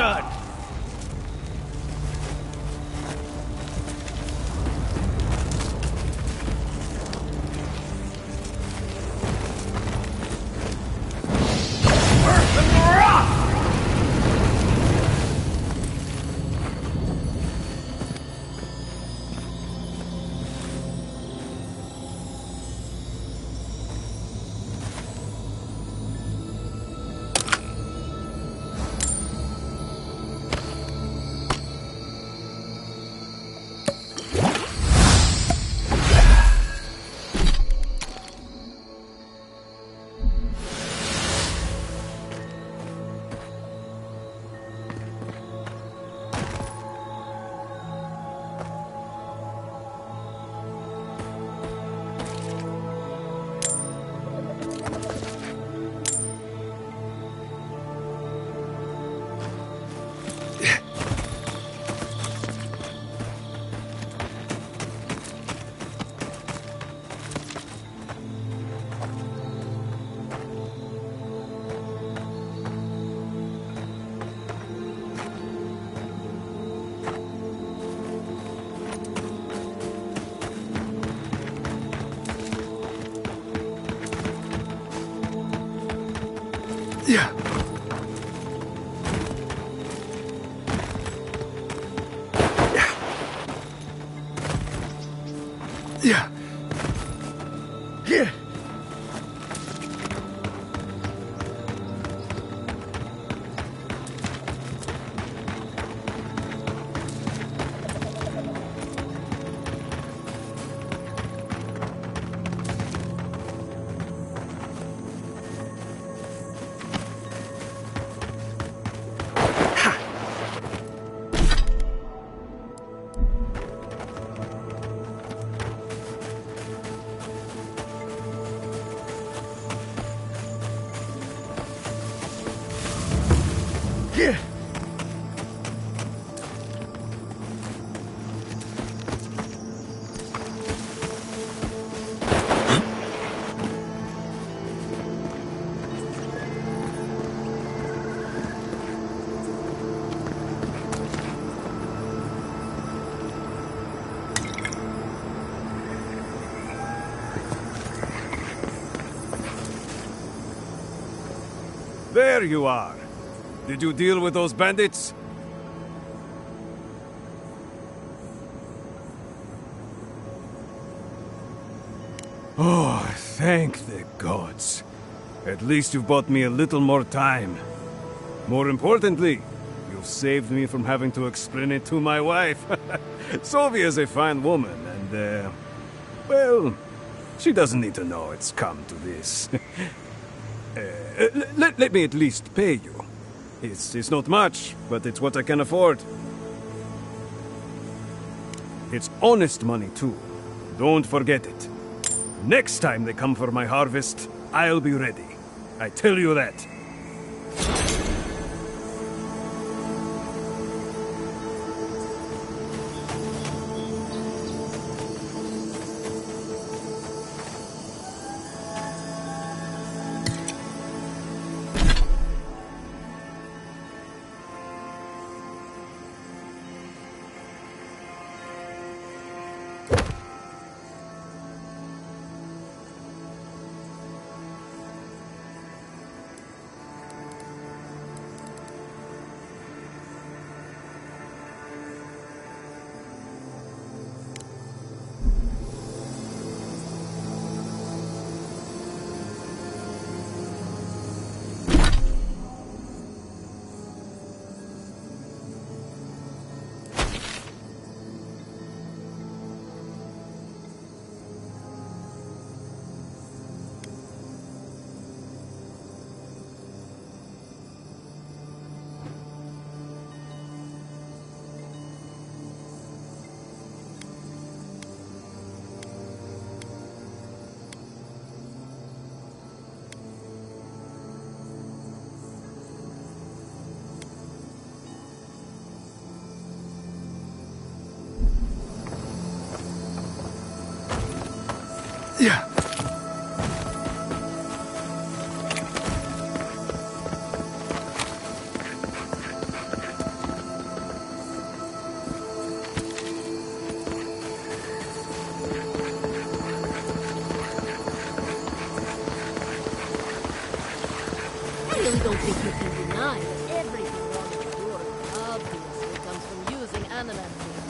done! Yeah. Yeah. Yeah. Yeah. There you are. Did you deal with those bandits? Oh, thank the gods. At least you've bought me a little more time. More importantly, you've saved me from having to explain it to my wife. Sylvia's a fine woman, and, well, she doesn't need to know it's come to this. Let me at least pay you. It's not much, but it's what I can afford. It's honest money, too. Don't forget it. Next time they come for my harvest, I'll be ready. I tell you that. Yeah. think you can deny that everything wrong with the world obviously comes from using animal things?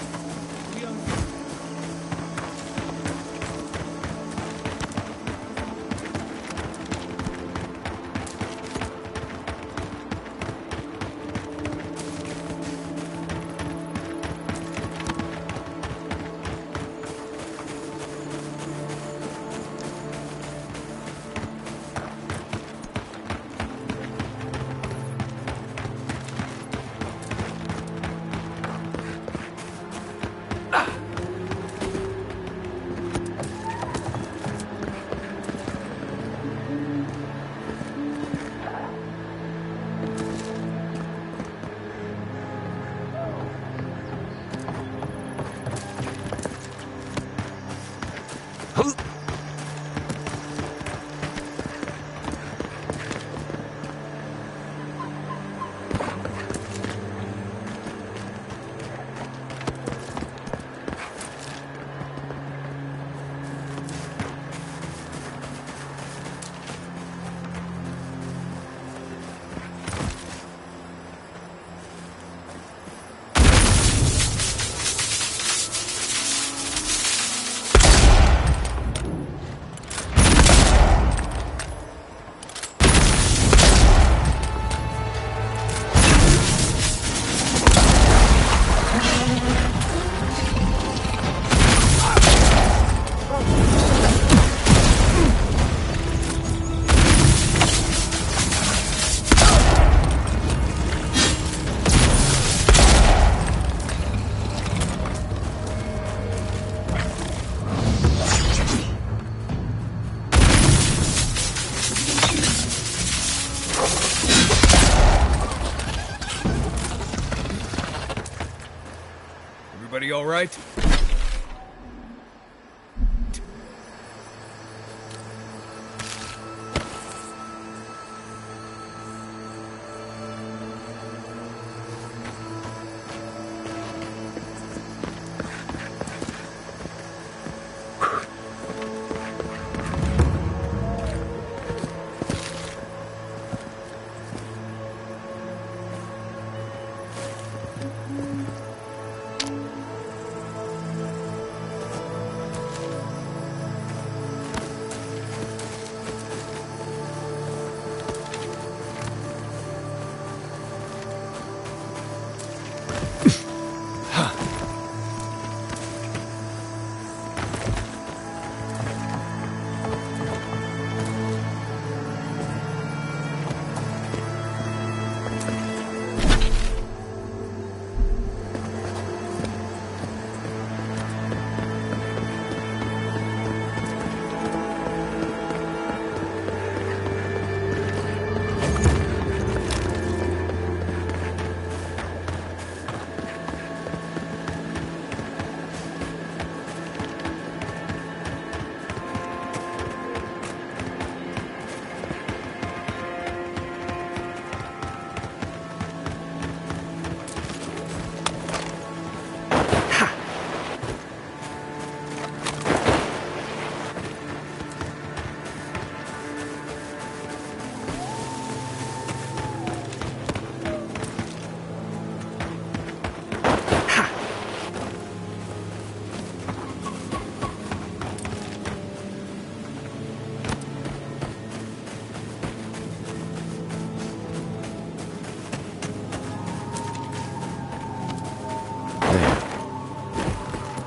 Everybody all right?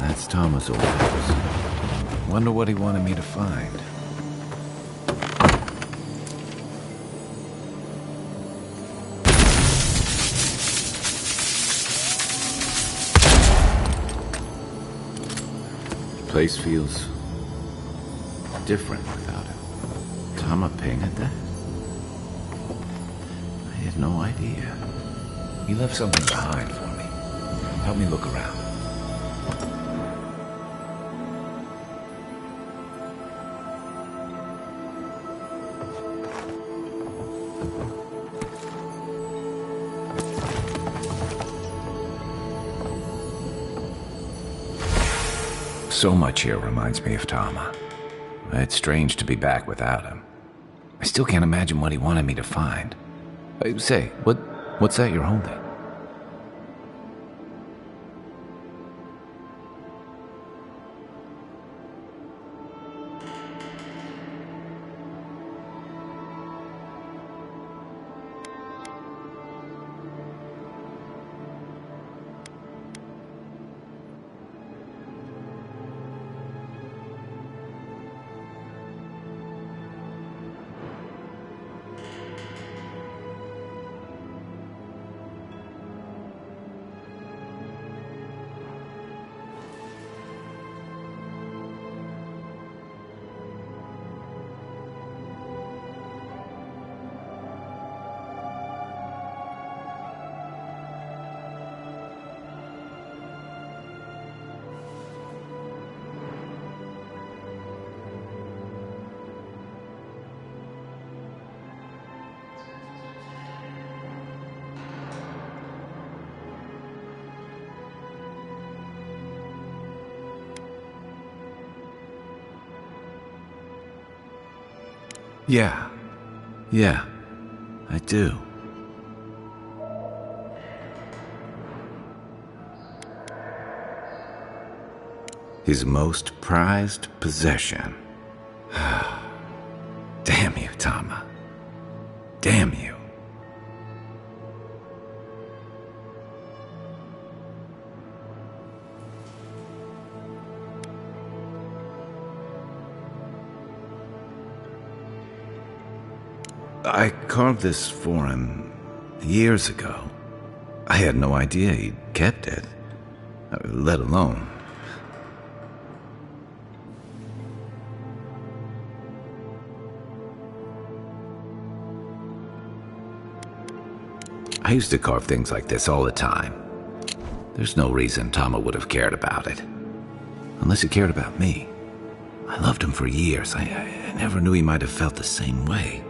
That's Thomas' old house. Wonder what he wanted me to find. Place feels different without him. Tama painted that? I had no idea. He left something behind for me. Help me look around. So much here reminds me of Tama. It's strange to be back without him. I still can't imagine what he wanted me to find. Say, what's that you're holding? Yeah, I do. His most prized possession. Damn you, Tama. Damn you. I carved this for him years ago. I had no idea he'd kept it, let alone. I used to carve things like this all the time. There's no reason Tama would have cared about it. Unless he cared about me. I loved him for years. I never knew he might have felt the same way.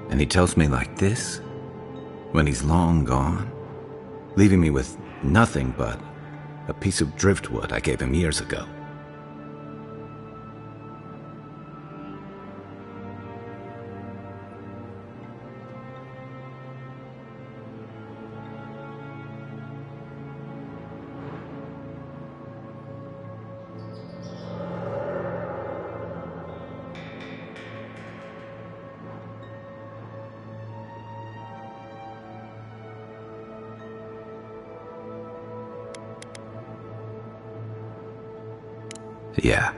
And he tells me like this, when he's long gone, leaving me with nothing but a piece of driftwood I gave him years ago. Yeah,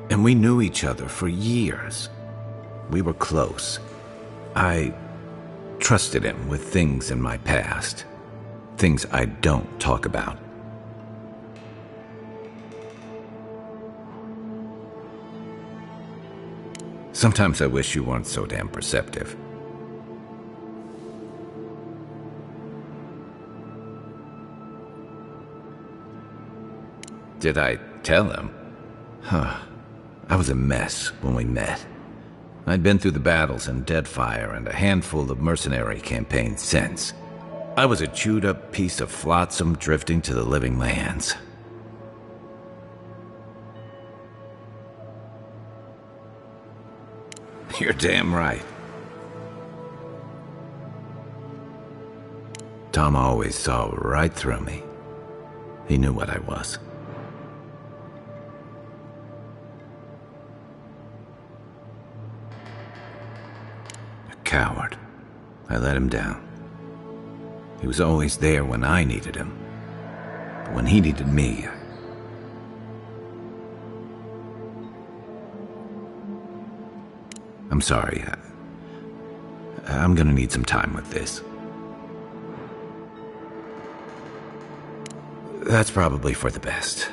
and we knew each other for years. We were close. I trusted him with things in my past. Things I don't talk about. Sometimes I wish you weren't so damn perceptive. Did I tell him? I was a mess when we met. I'd been through the battles in Deadfire and a handful of mercenary campaigns since. I was a chewed-up piece of flotsam drifting to the living lands. You're damn right. Tom always saw right through me. He knew what I was. Coward. I let him down. He was always there when I needed him. But when he needed me, I'm sorry. I'm gonna need some time with this. That's probably for the best.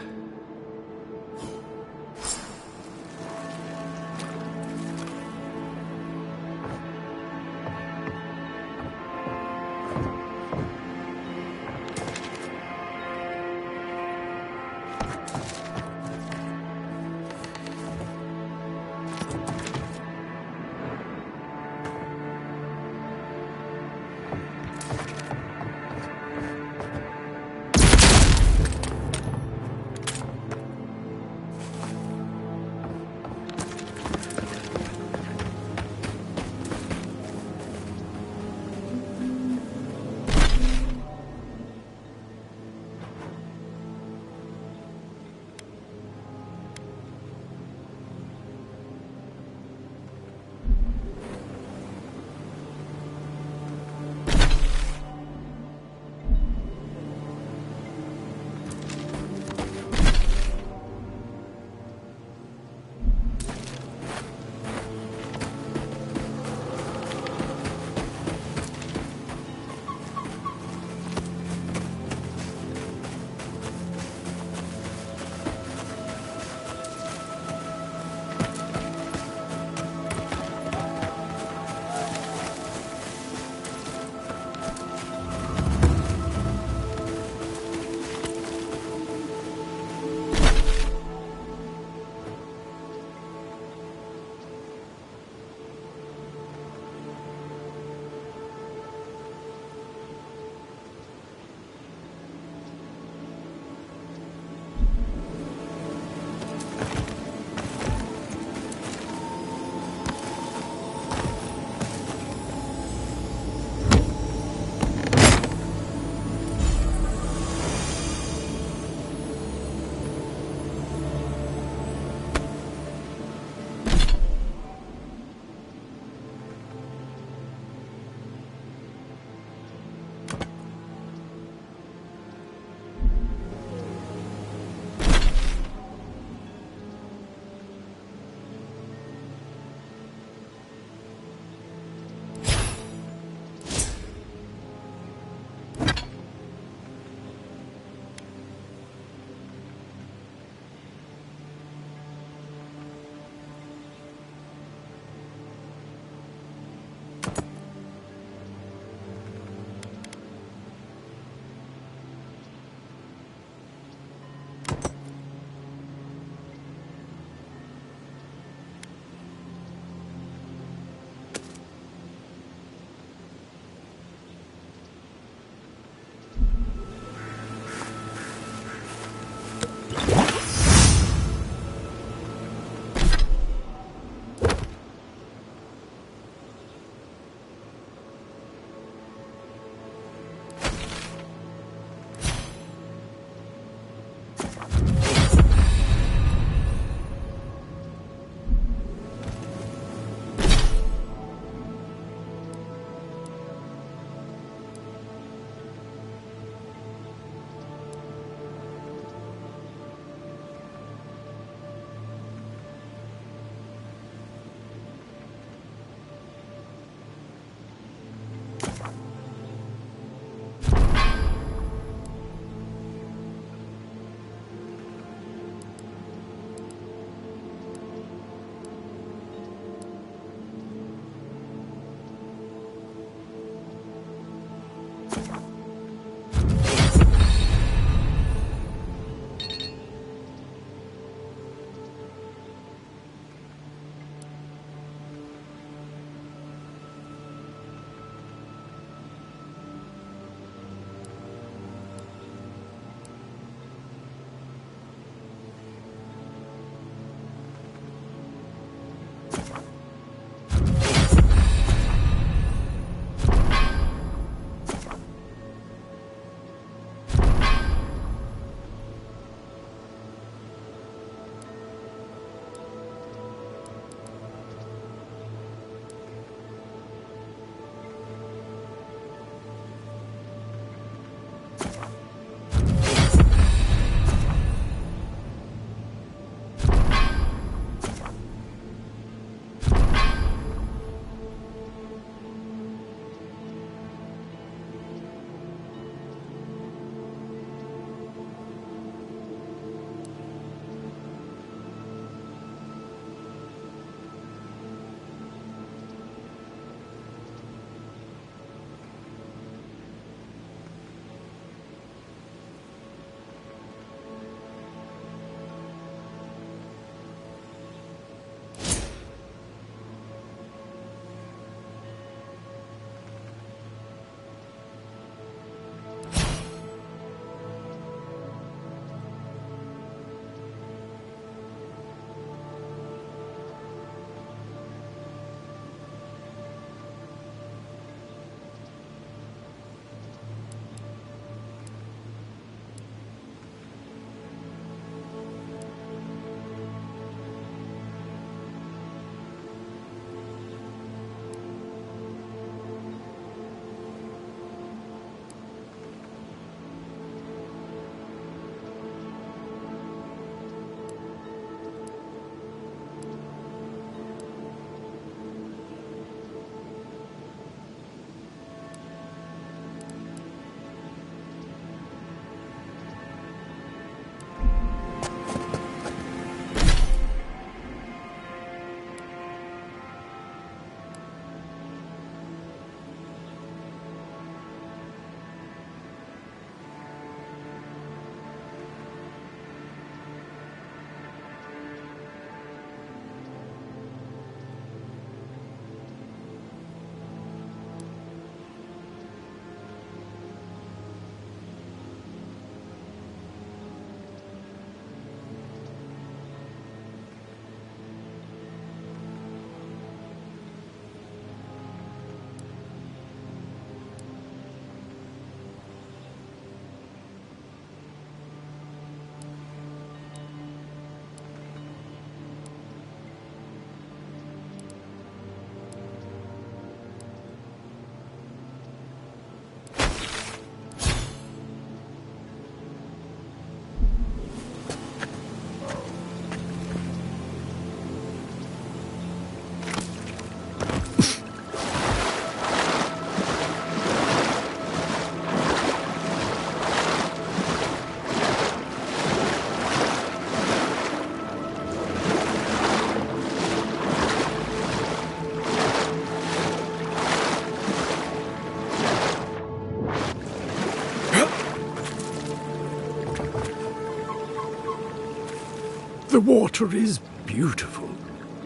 The water is beautiful,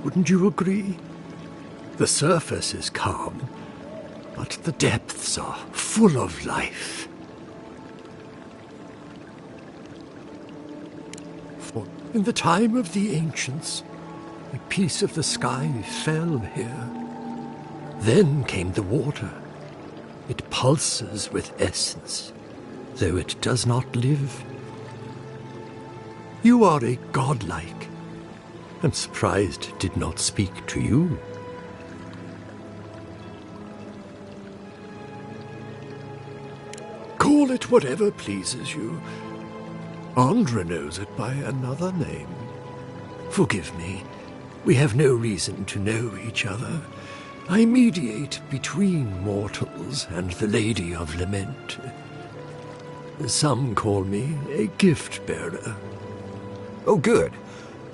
wouldn't you agree? The surface is calm, but the depths are full of life. For in the time of the ancients, a piece of the sky fell here. Then came the water. It pulses with essence, though it does not live. You are a godlike. I'm surprised it did not speak to you. Call it whatever pleases you. Andra knows it by another name. Forgive me. We have no reason to know each other. I mediate between mortals and the Lady of Lament. Some call me a gift-bearer. Oh, good.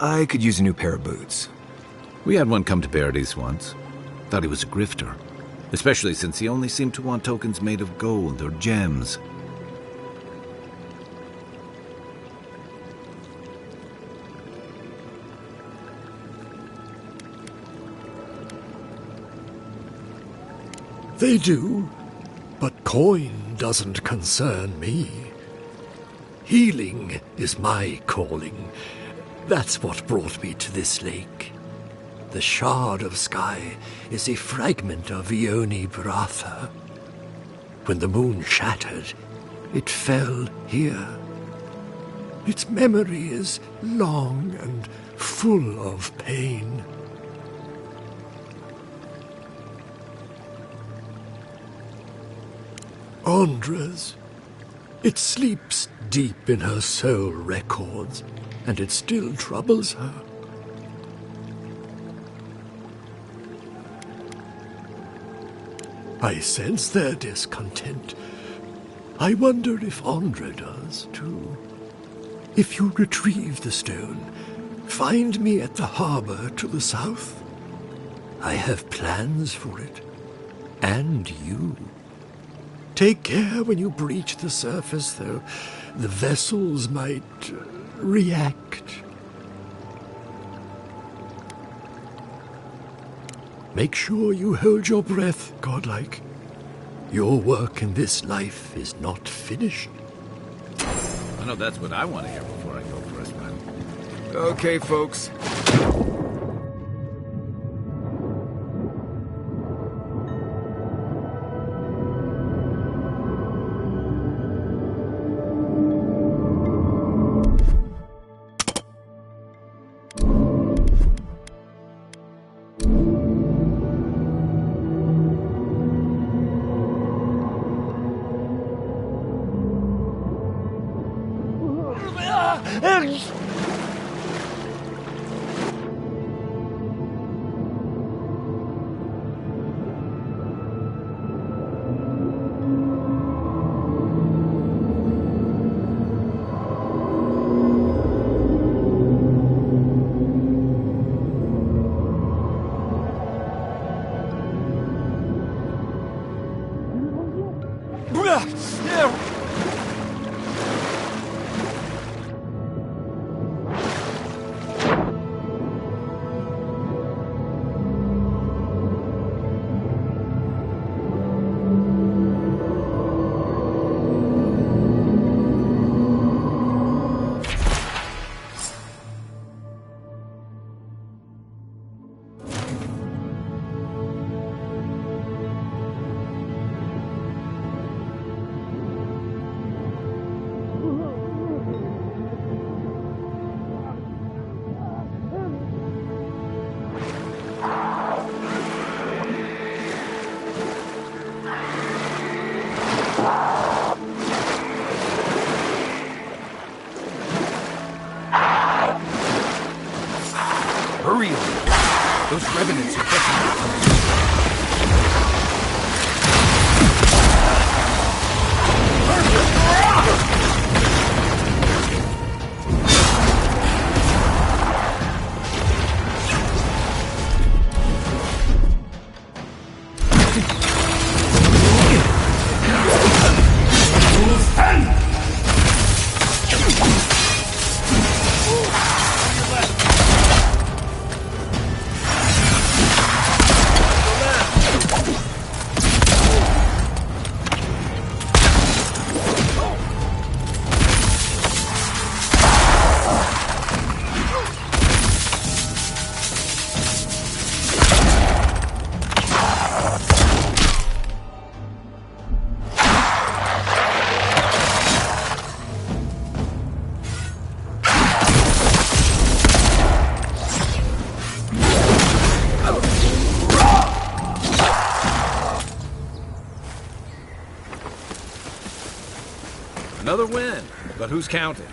I could use a new pair of boots. We had one come to Paradise once. Thought he was a grifter. Especially since he only seemed to want tokens made of gold or gems. They do, but coin doesn't concern me. Healing is my calling. That's what brought me to this lake. The shard of sky is a fragment of Ione Bratha. When the moon shattered, it fell here. Its memory is long and full of pain. Andra's. It sleeps deep in her soul records, and it still troubles her. I sense their discontent. I wonder if Andra does, too. If you retrieve the stone, find me at the harbor to the south. I have plans for it. And you. Take care when you breach the surface, though. The vessels might react. Make sure you hold your breath, godlike. Your work in this life is not finished. I know that's what I want to hear before I go for a swim. Okay, folks. Hurry! Those revenants are catching up. Another win, but who's counting?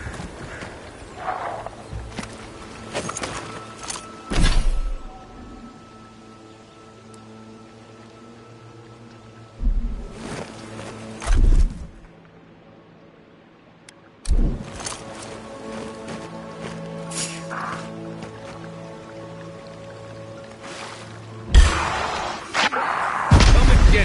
Come and get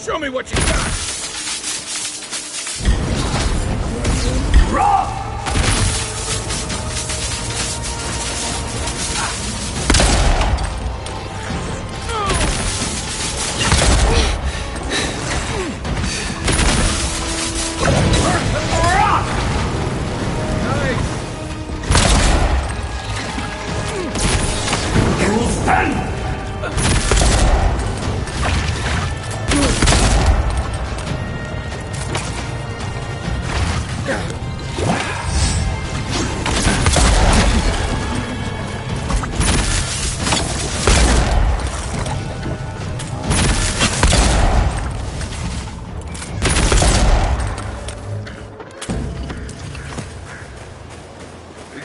Show me what you got!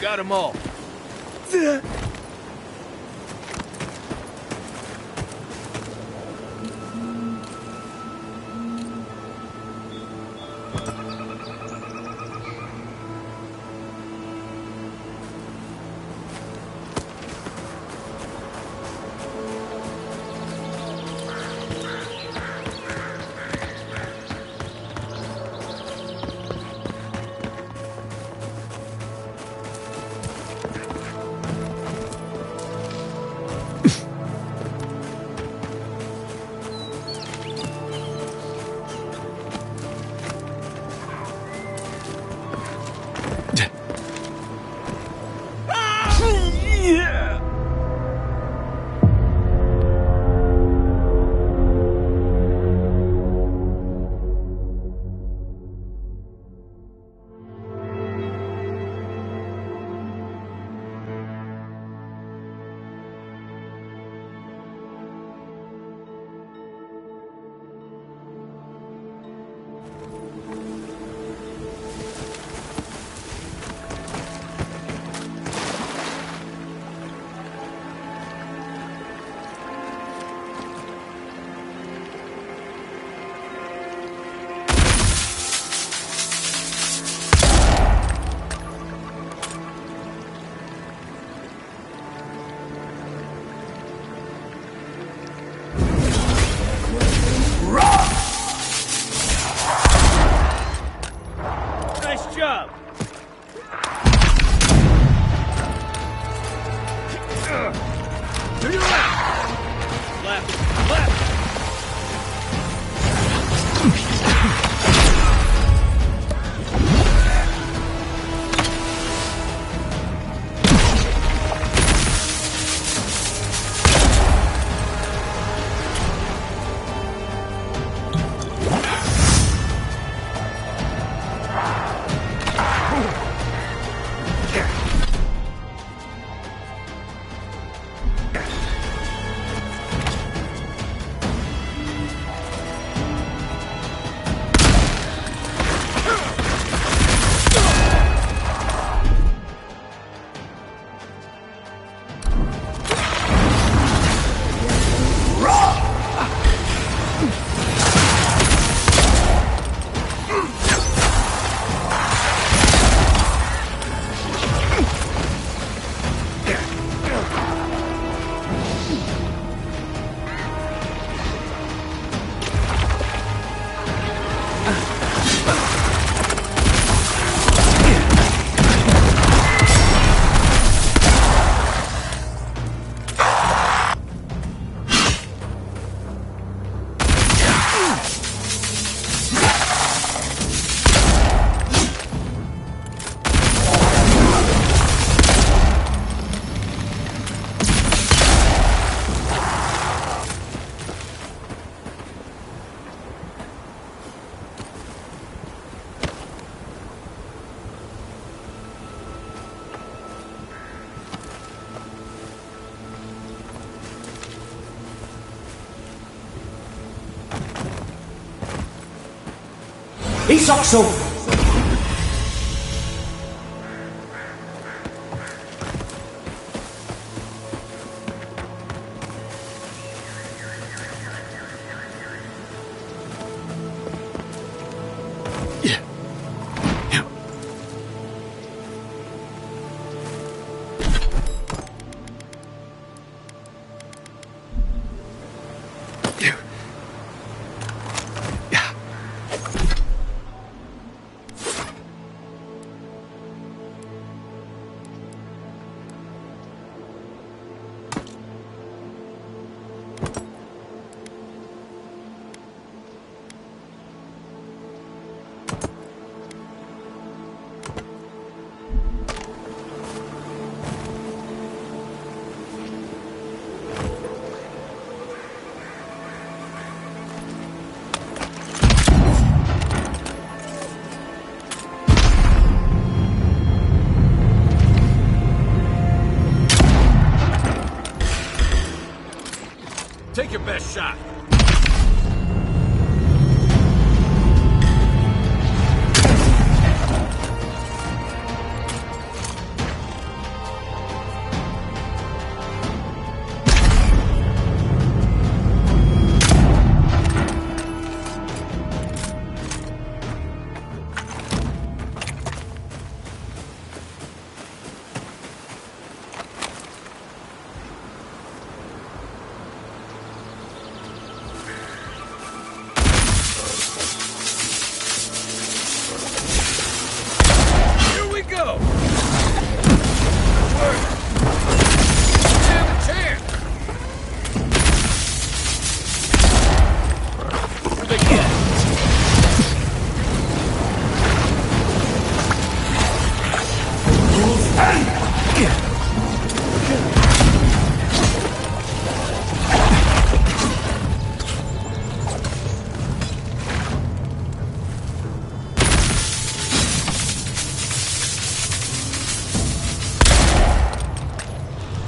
Got them all. Isoxo! Take your best shot.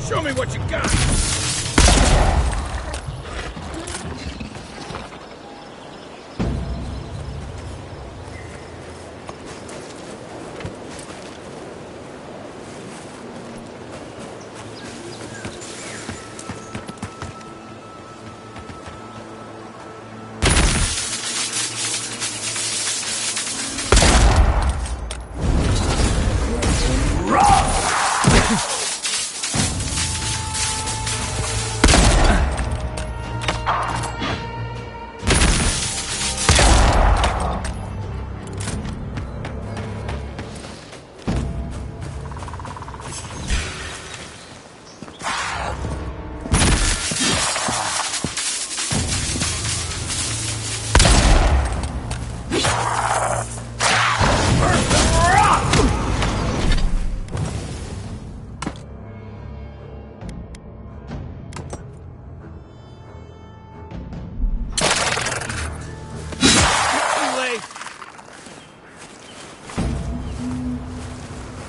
Show me what you got!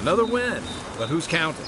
Another win, but who's counting?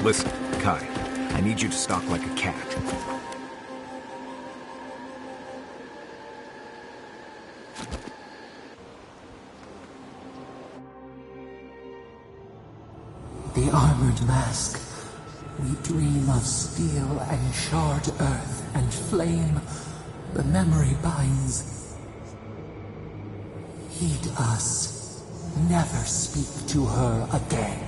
Listen, Kai, I need you to stalk like a cat. The armored mask. We dream of steel and charred earth and flame. The memory binds. Heed us. Never speak to her again.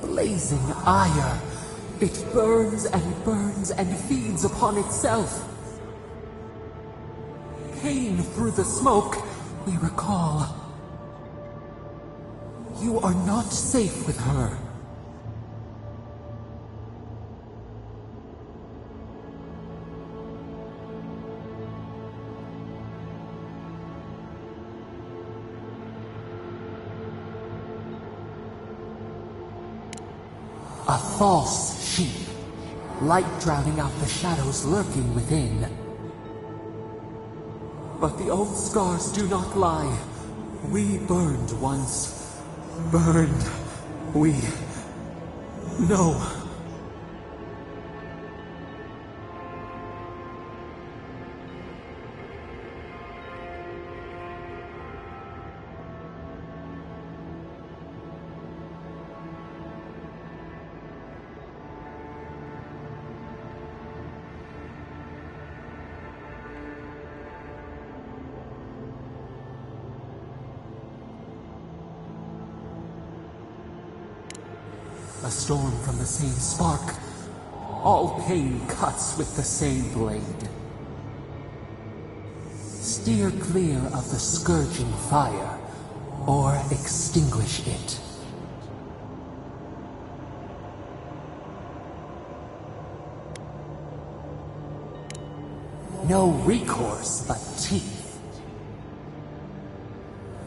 Blazing ire. It burns and feeds upon itself. Pain through the smoke, we recall. You are not safe with her. A false sheep. Light drowning out the shadows lurking within. But the old scars do not lie. We burned once. Burned. We know. A storm from the same spark. All pain cuts with the same blade. Steer clear of the scourging fire, or extinguish it. No recourse but teeth.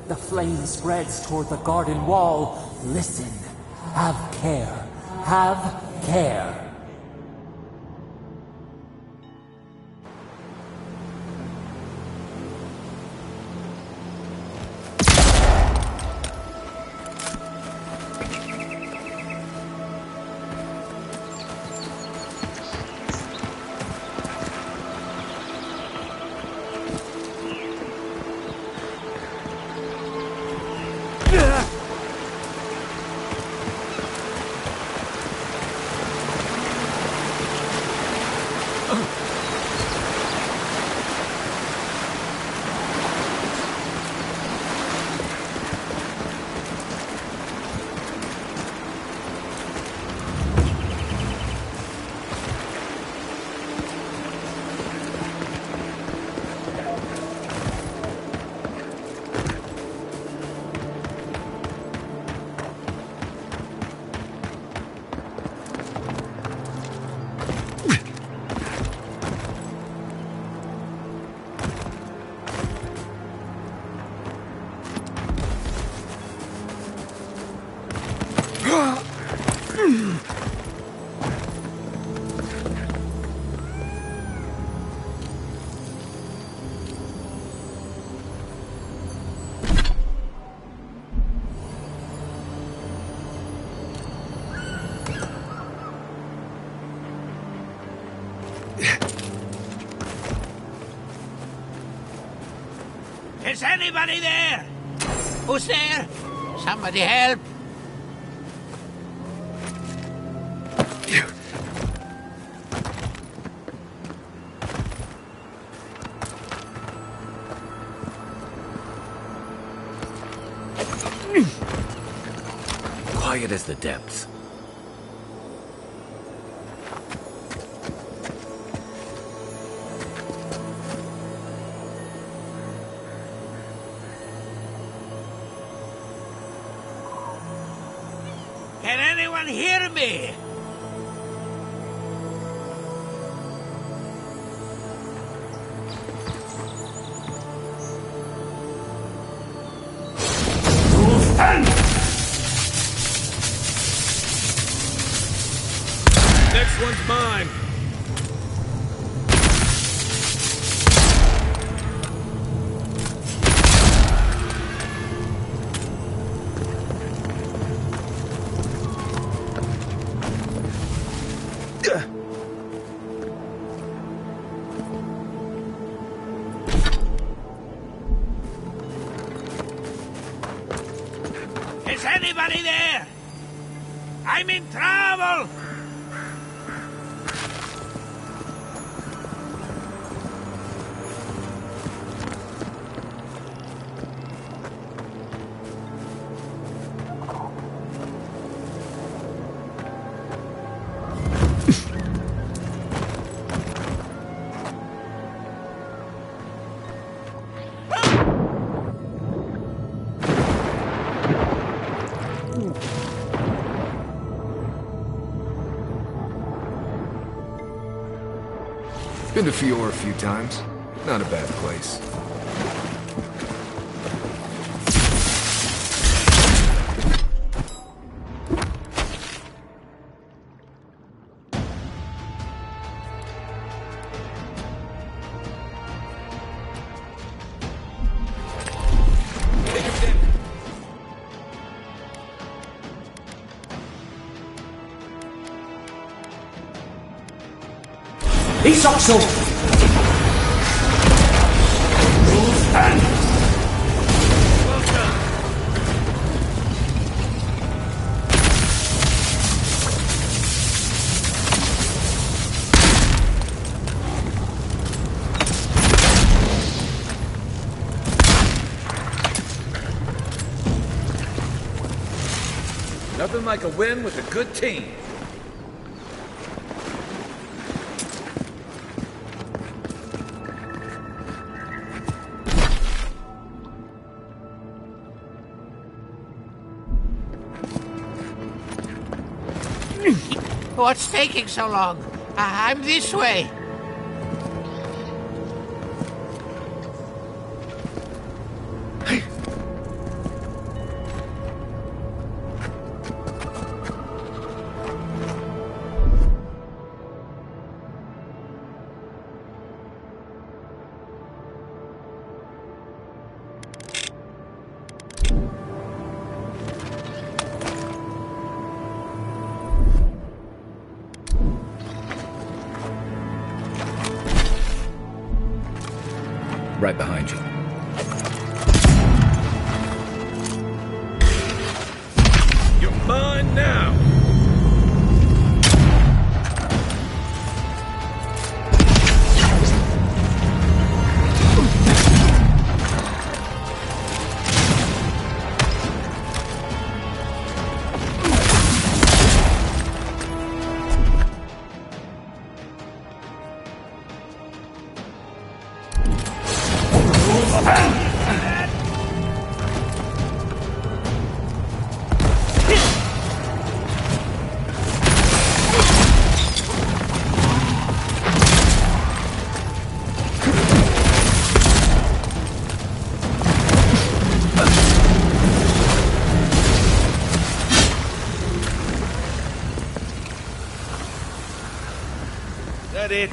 The flame spreads toward the garden wall. Listen. Have care. Have care. Is anybody there? Who's there? Somebody help! Quiet as the depths. Can anyone hear me? Next one's mine. anybody there? I'm in trouble! Been to Fior a few times. Not a bad place. He's also... Nothing like a win with a good team. What's taking so long? I'm this way. Right behind you. You're mine now! That it?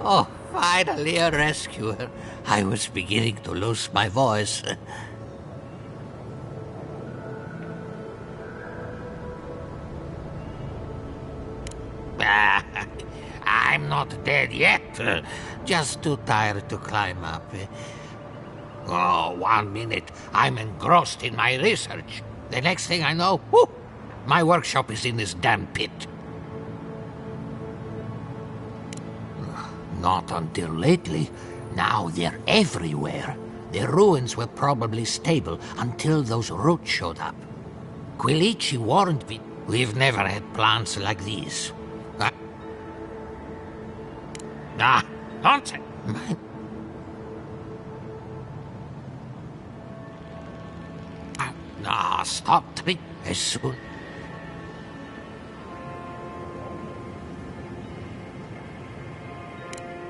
Oh, finally a rescuer. I was beginning to lose my voice. I'm not dead yet. Just too tired to climb up. Oh, 1 minute. I'm engrossed in my research. The next thing I know, whoo, my workshop is in this damn pit. Not until lately. Now they're everywhere. The ruins were probably stable until those roots showed up. Quilici warned me. We've never had plants like these. Nonsense. Stop trick as soon.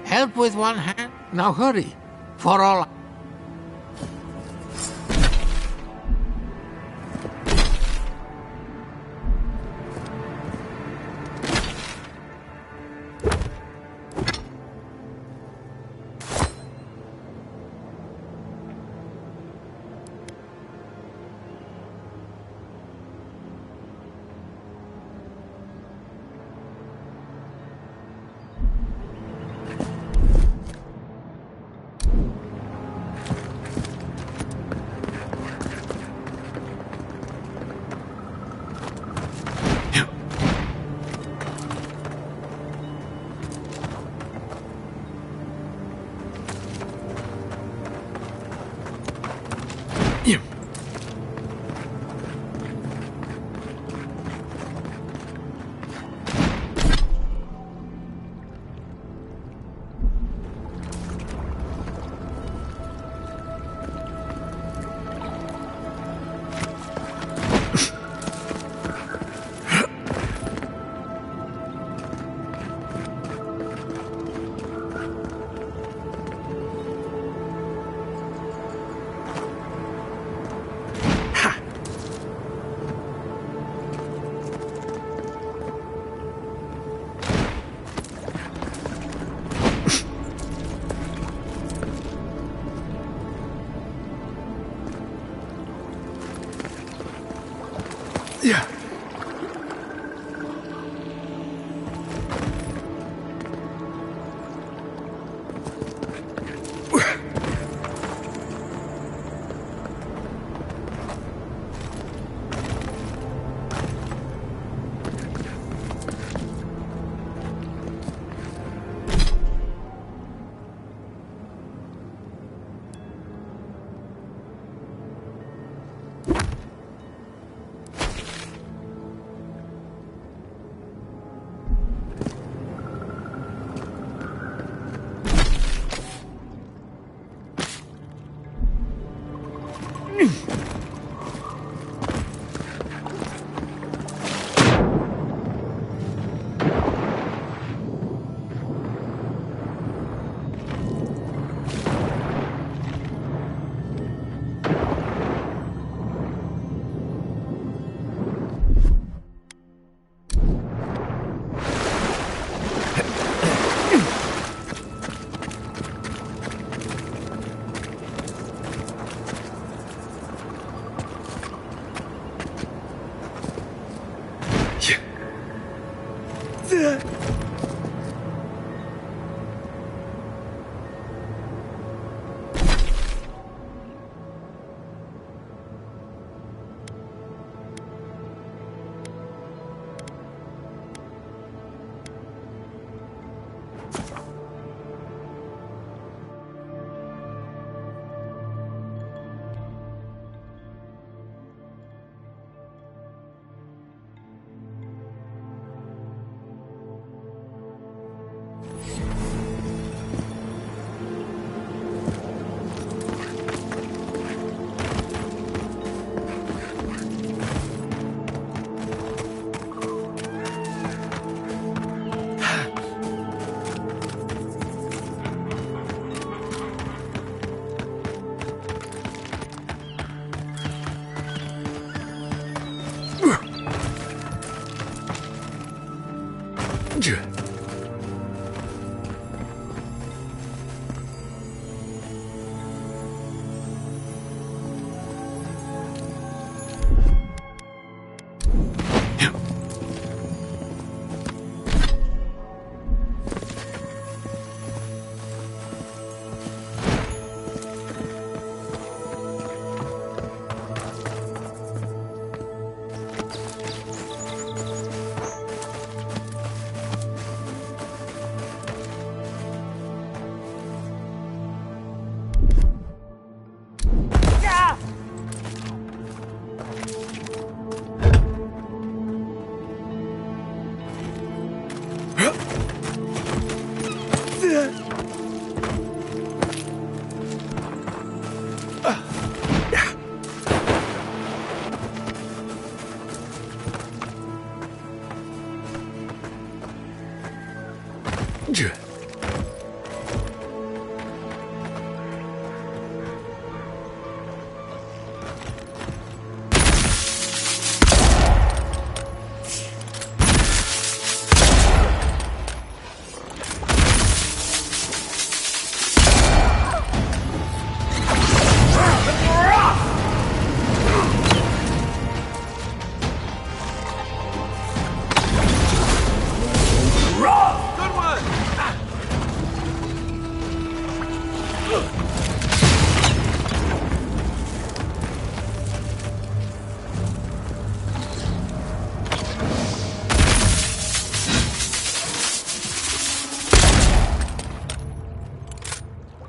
Help with one hand? Now hurry. For all... Yeah.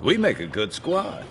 We make a good squad.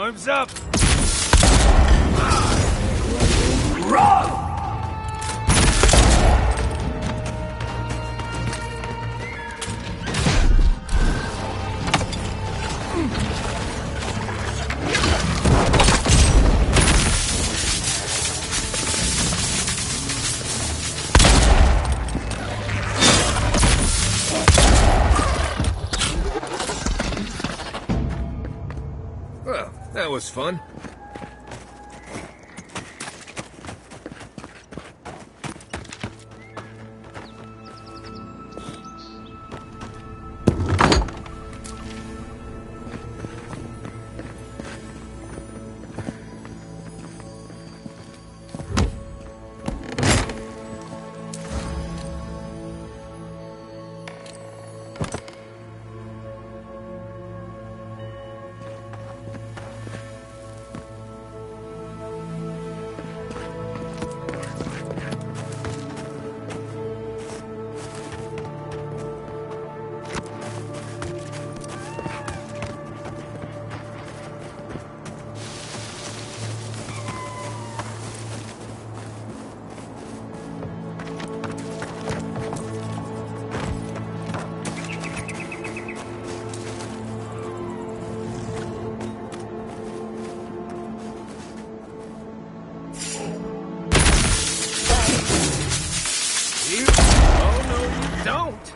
Arms up! Well, that was fun. Oh, no, you don't!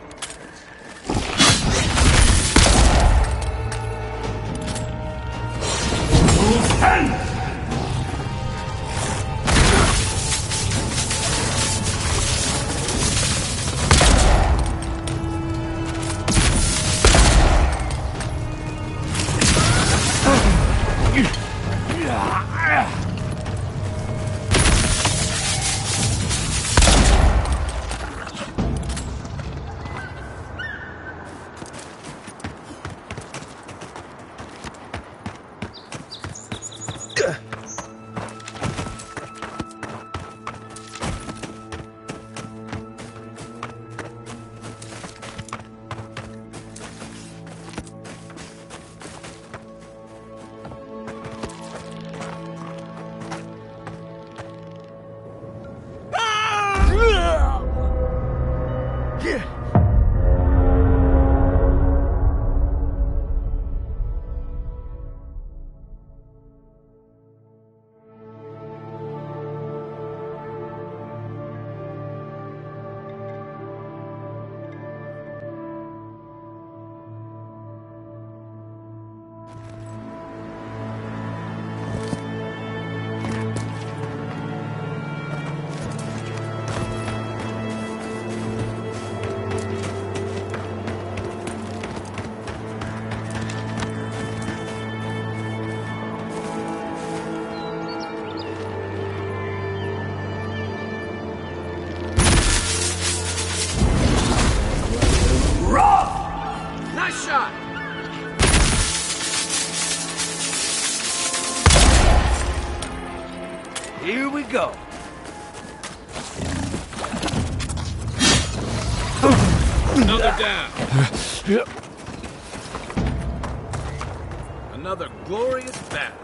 Nice shot! Here we go. Another down. Another glorious battle.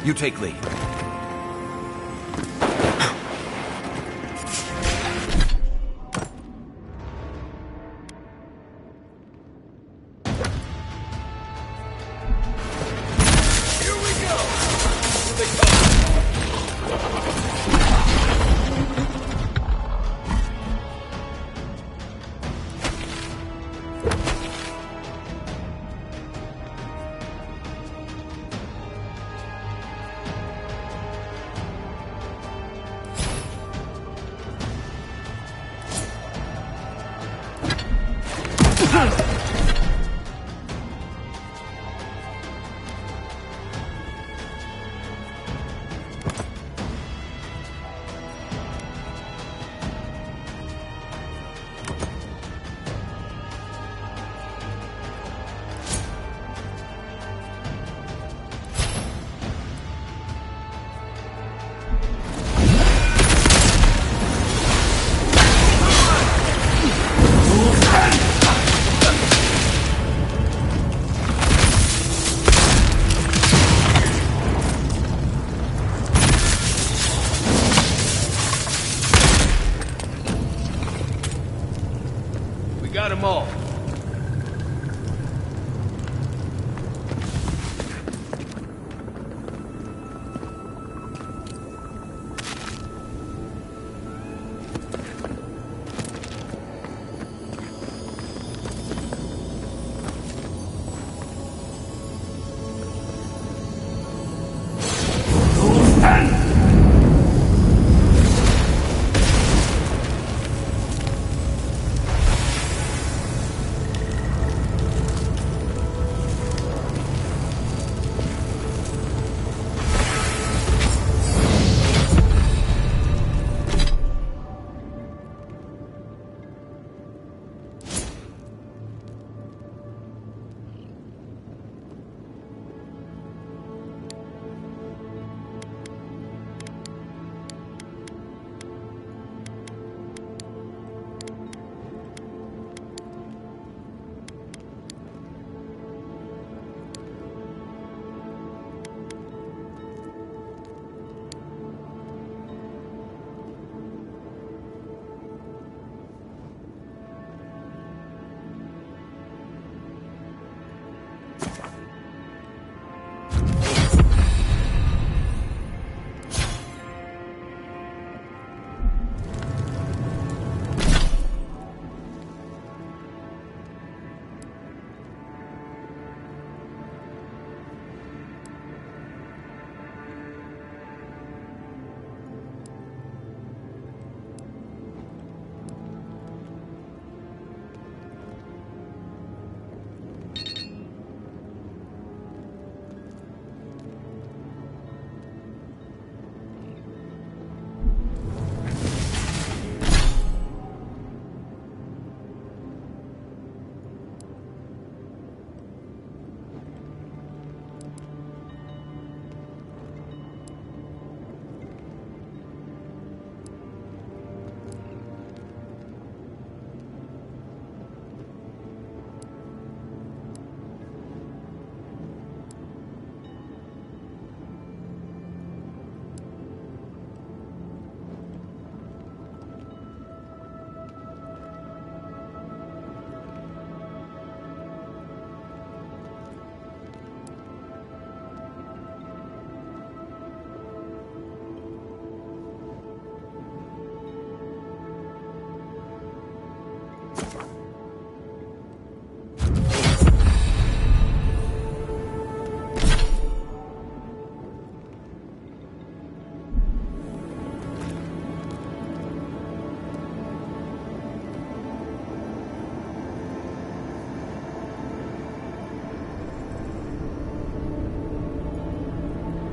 You take lead.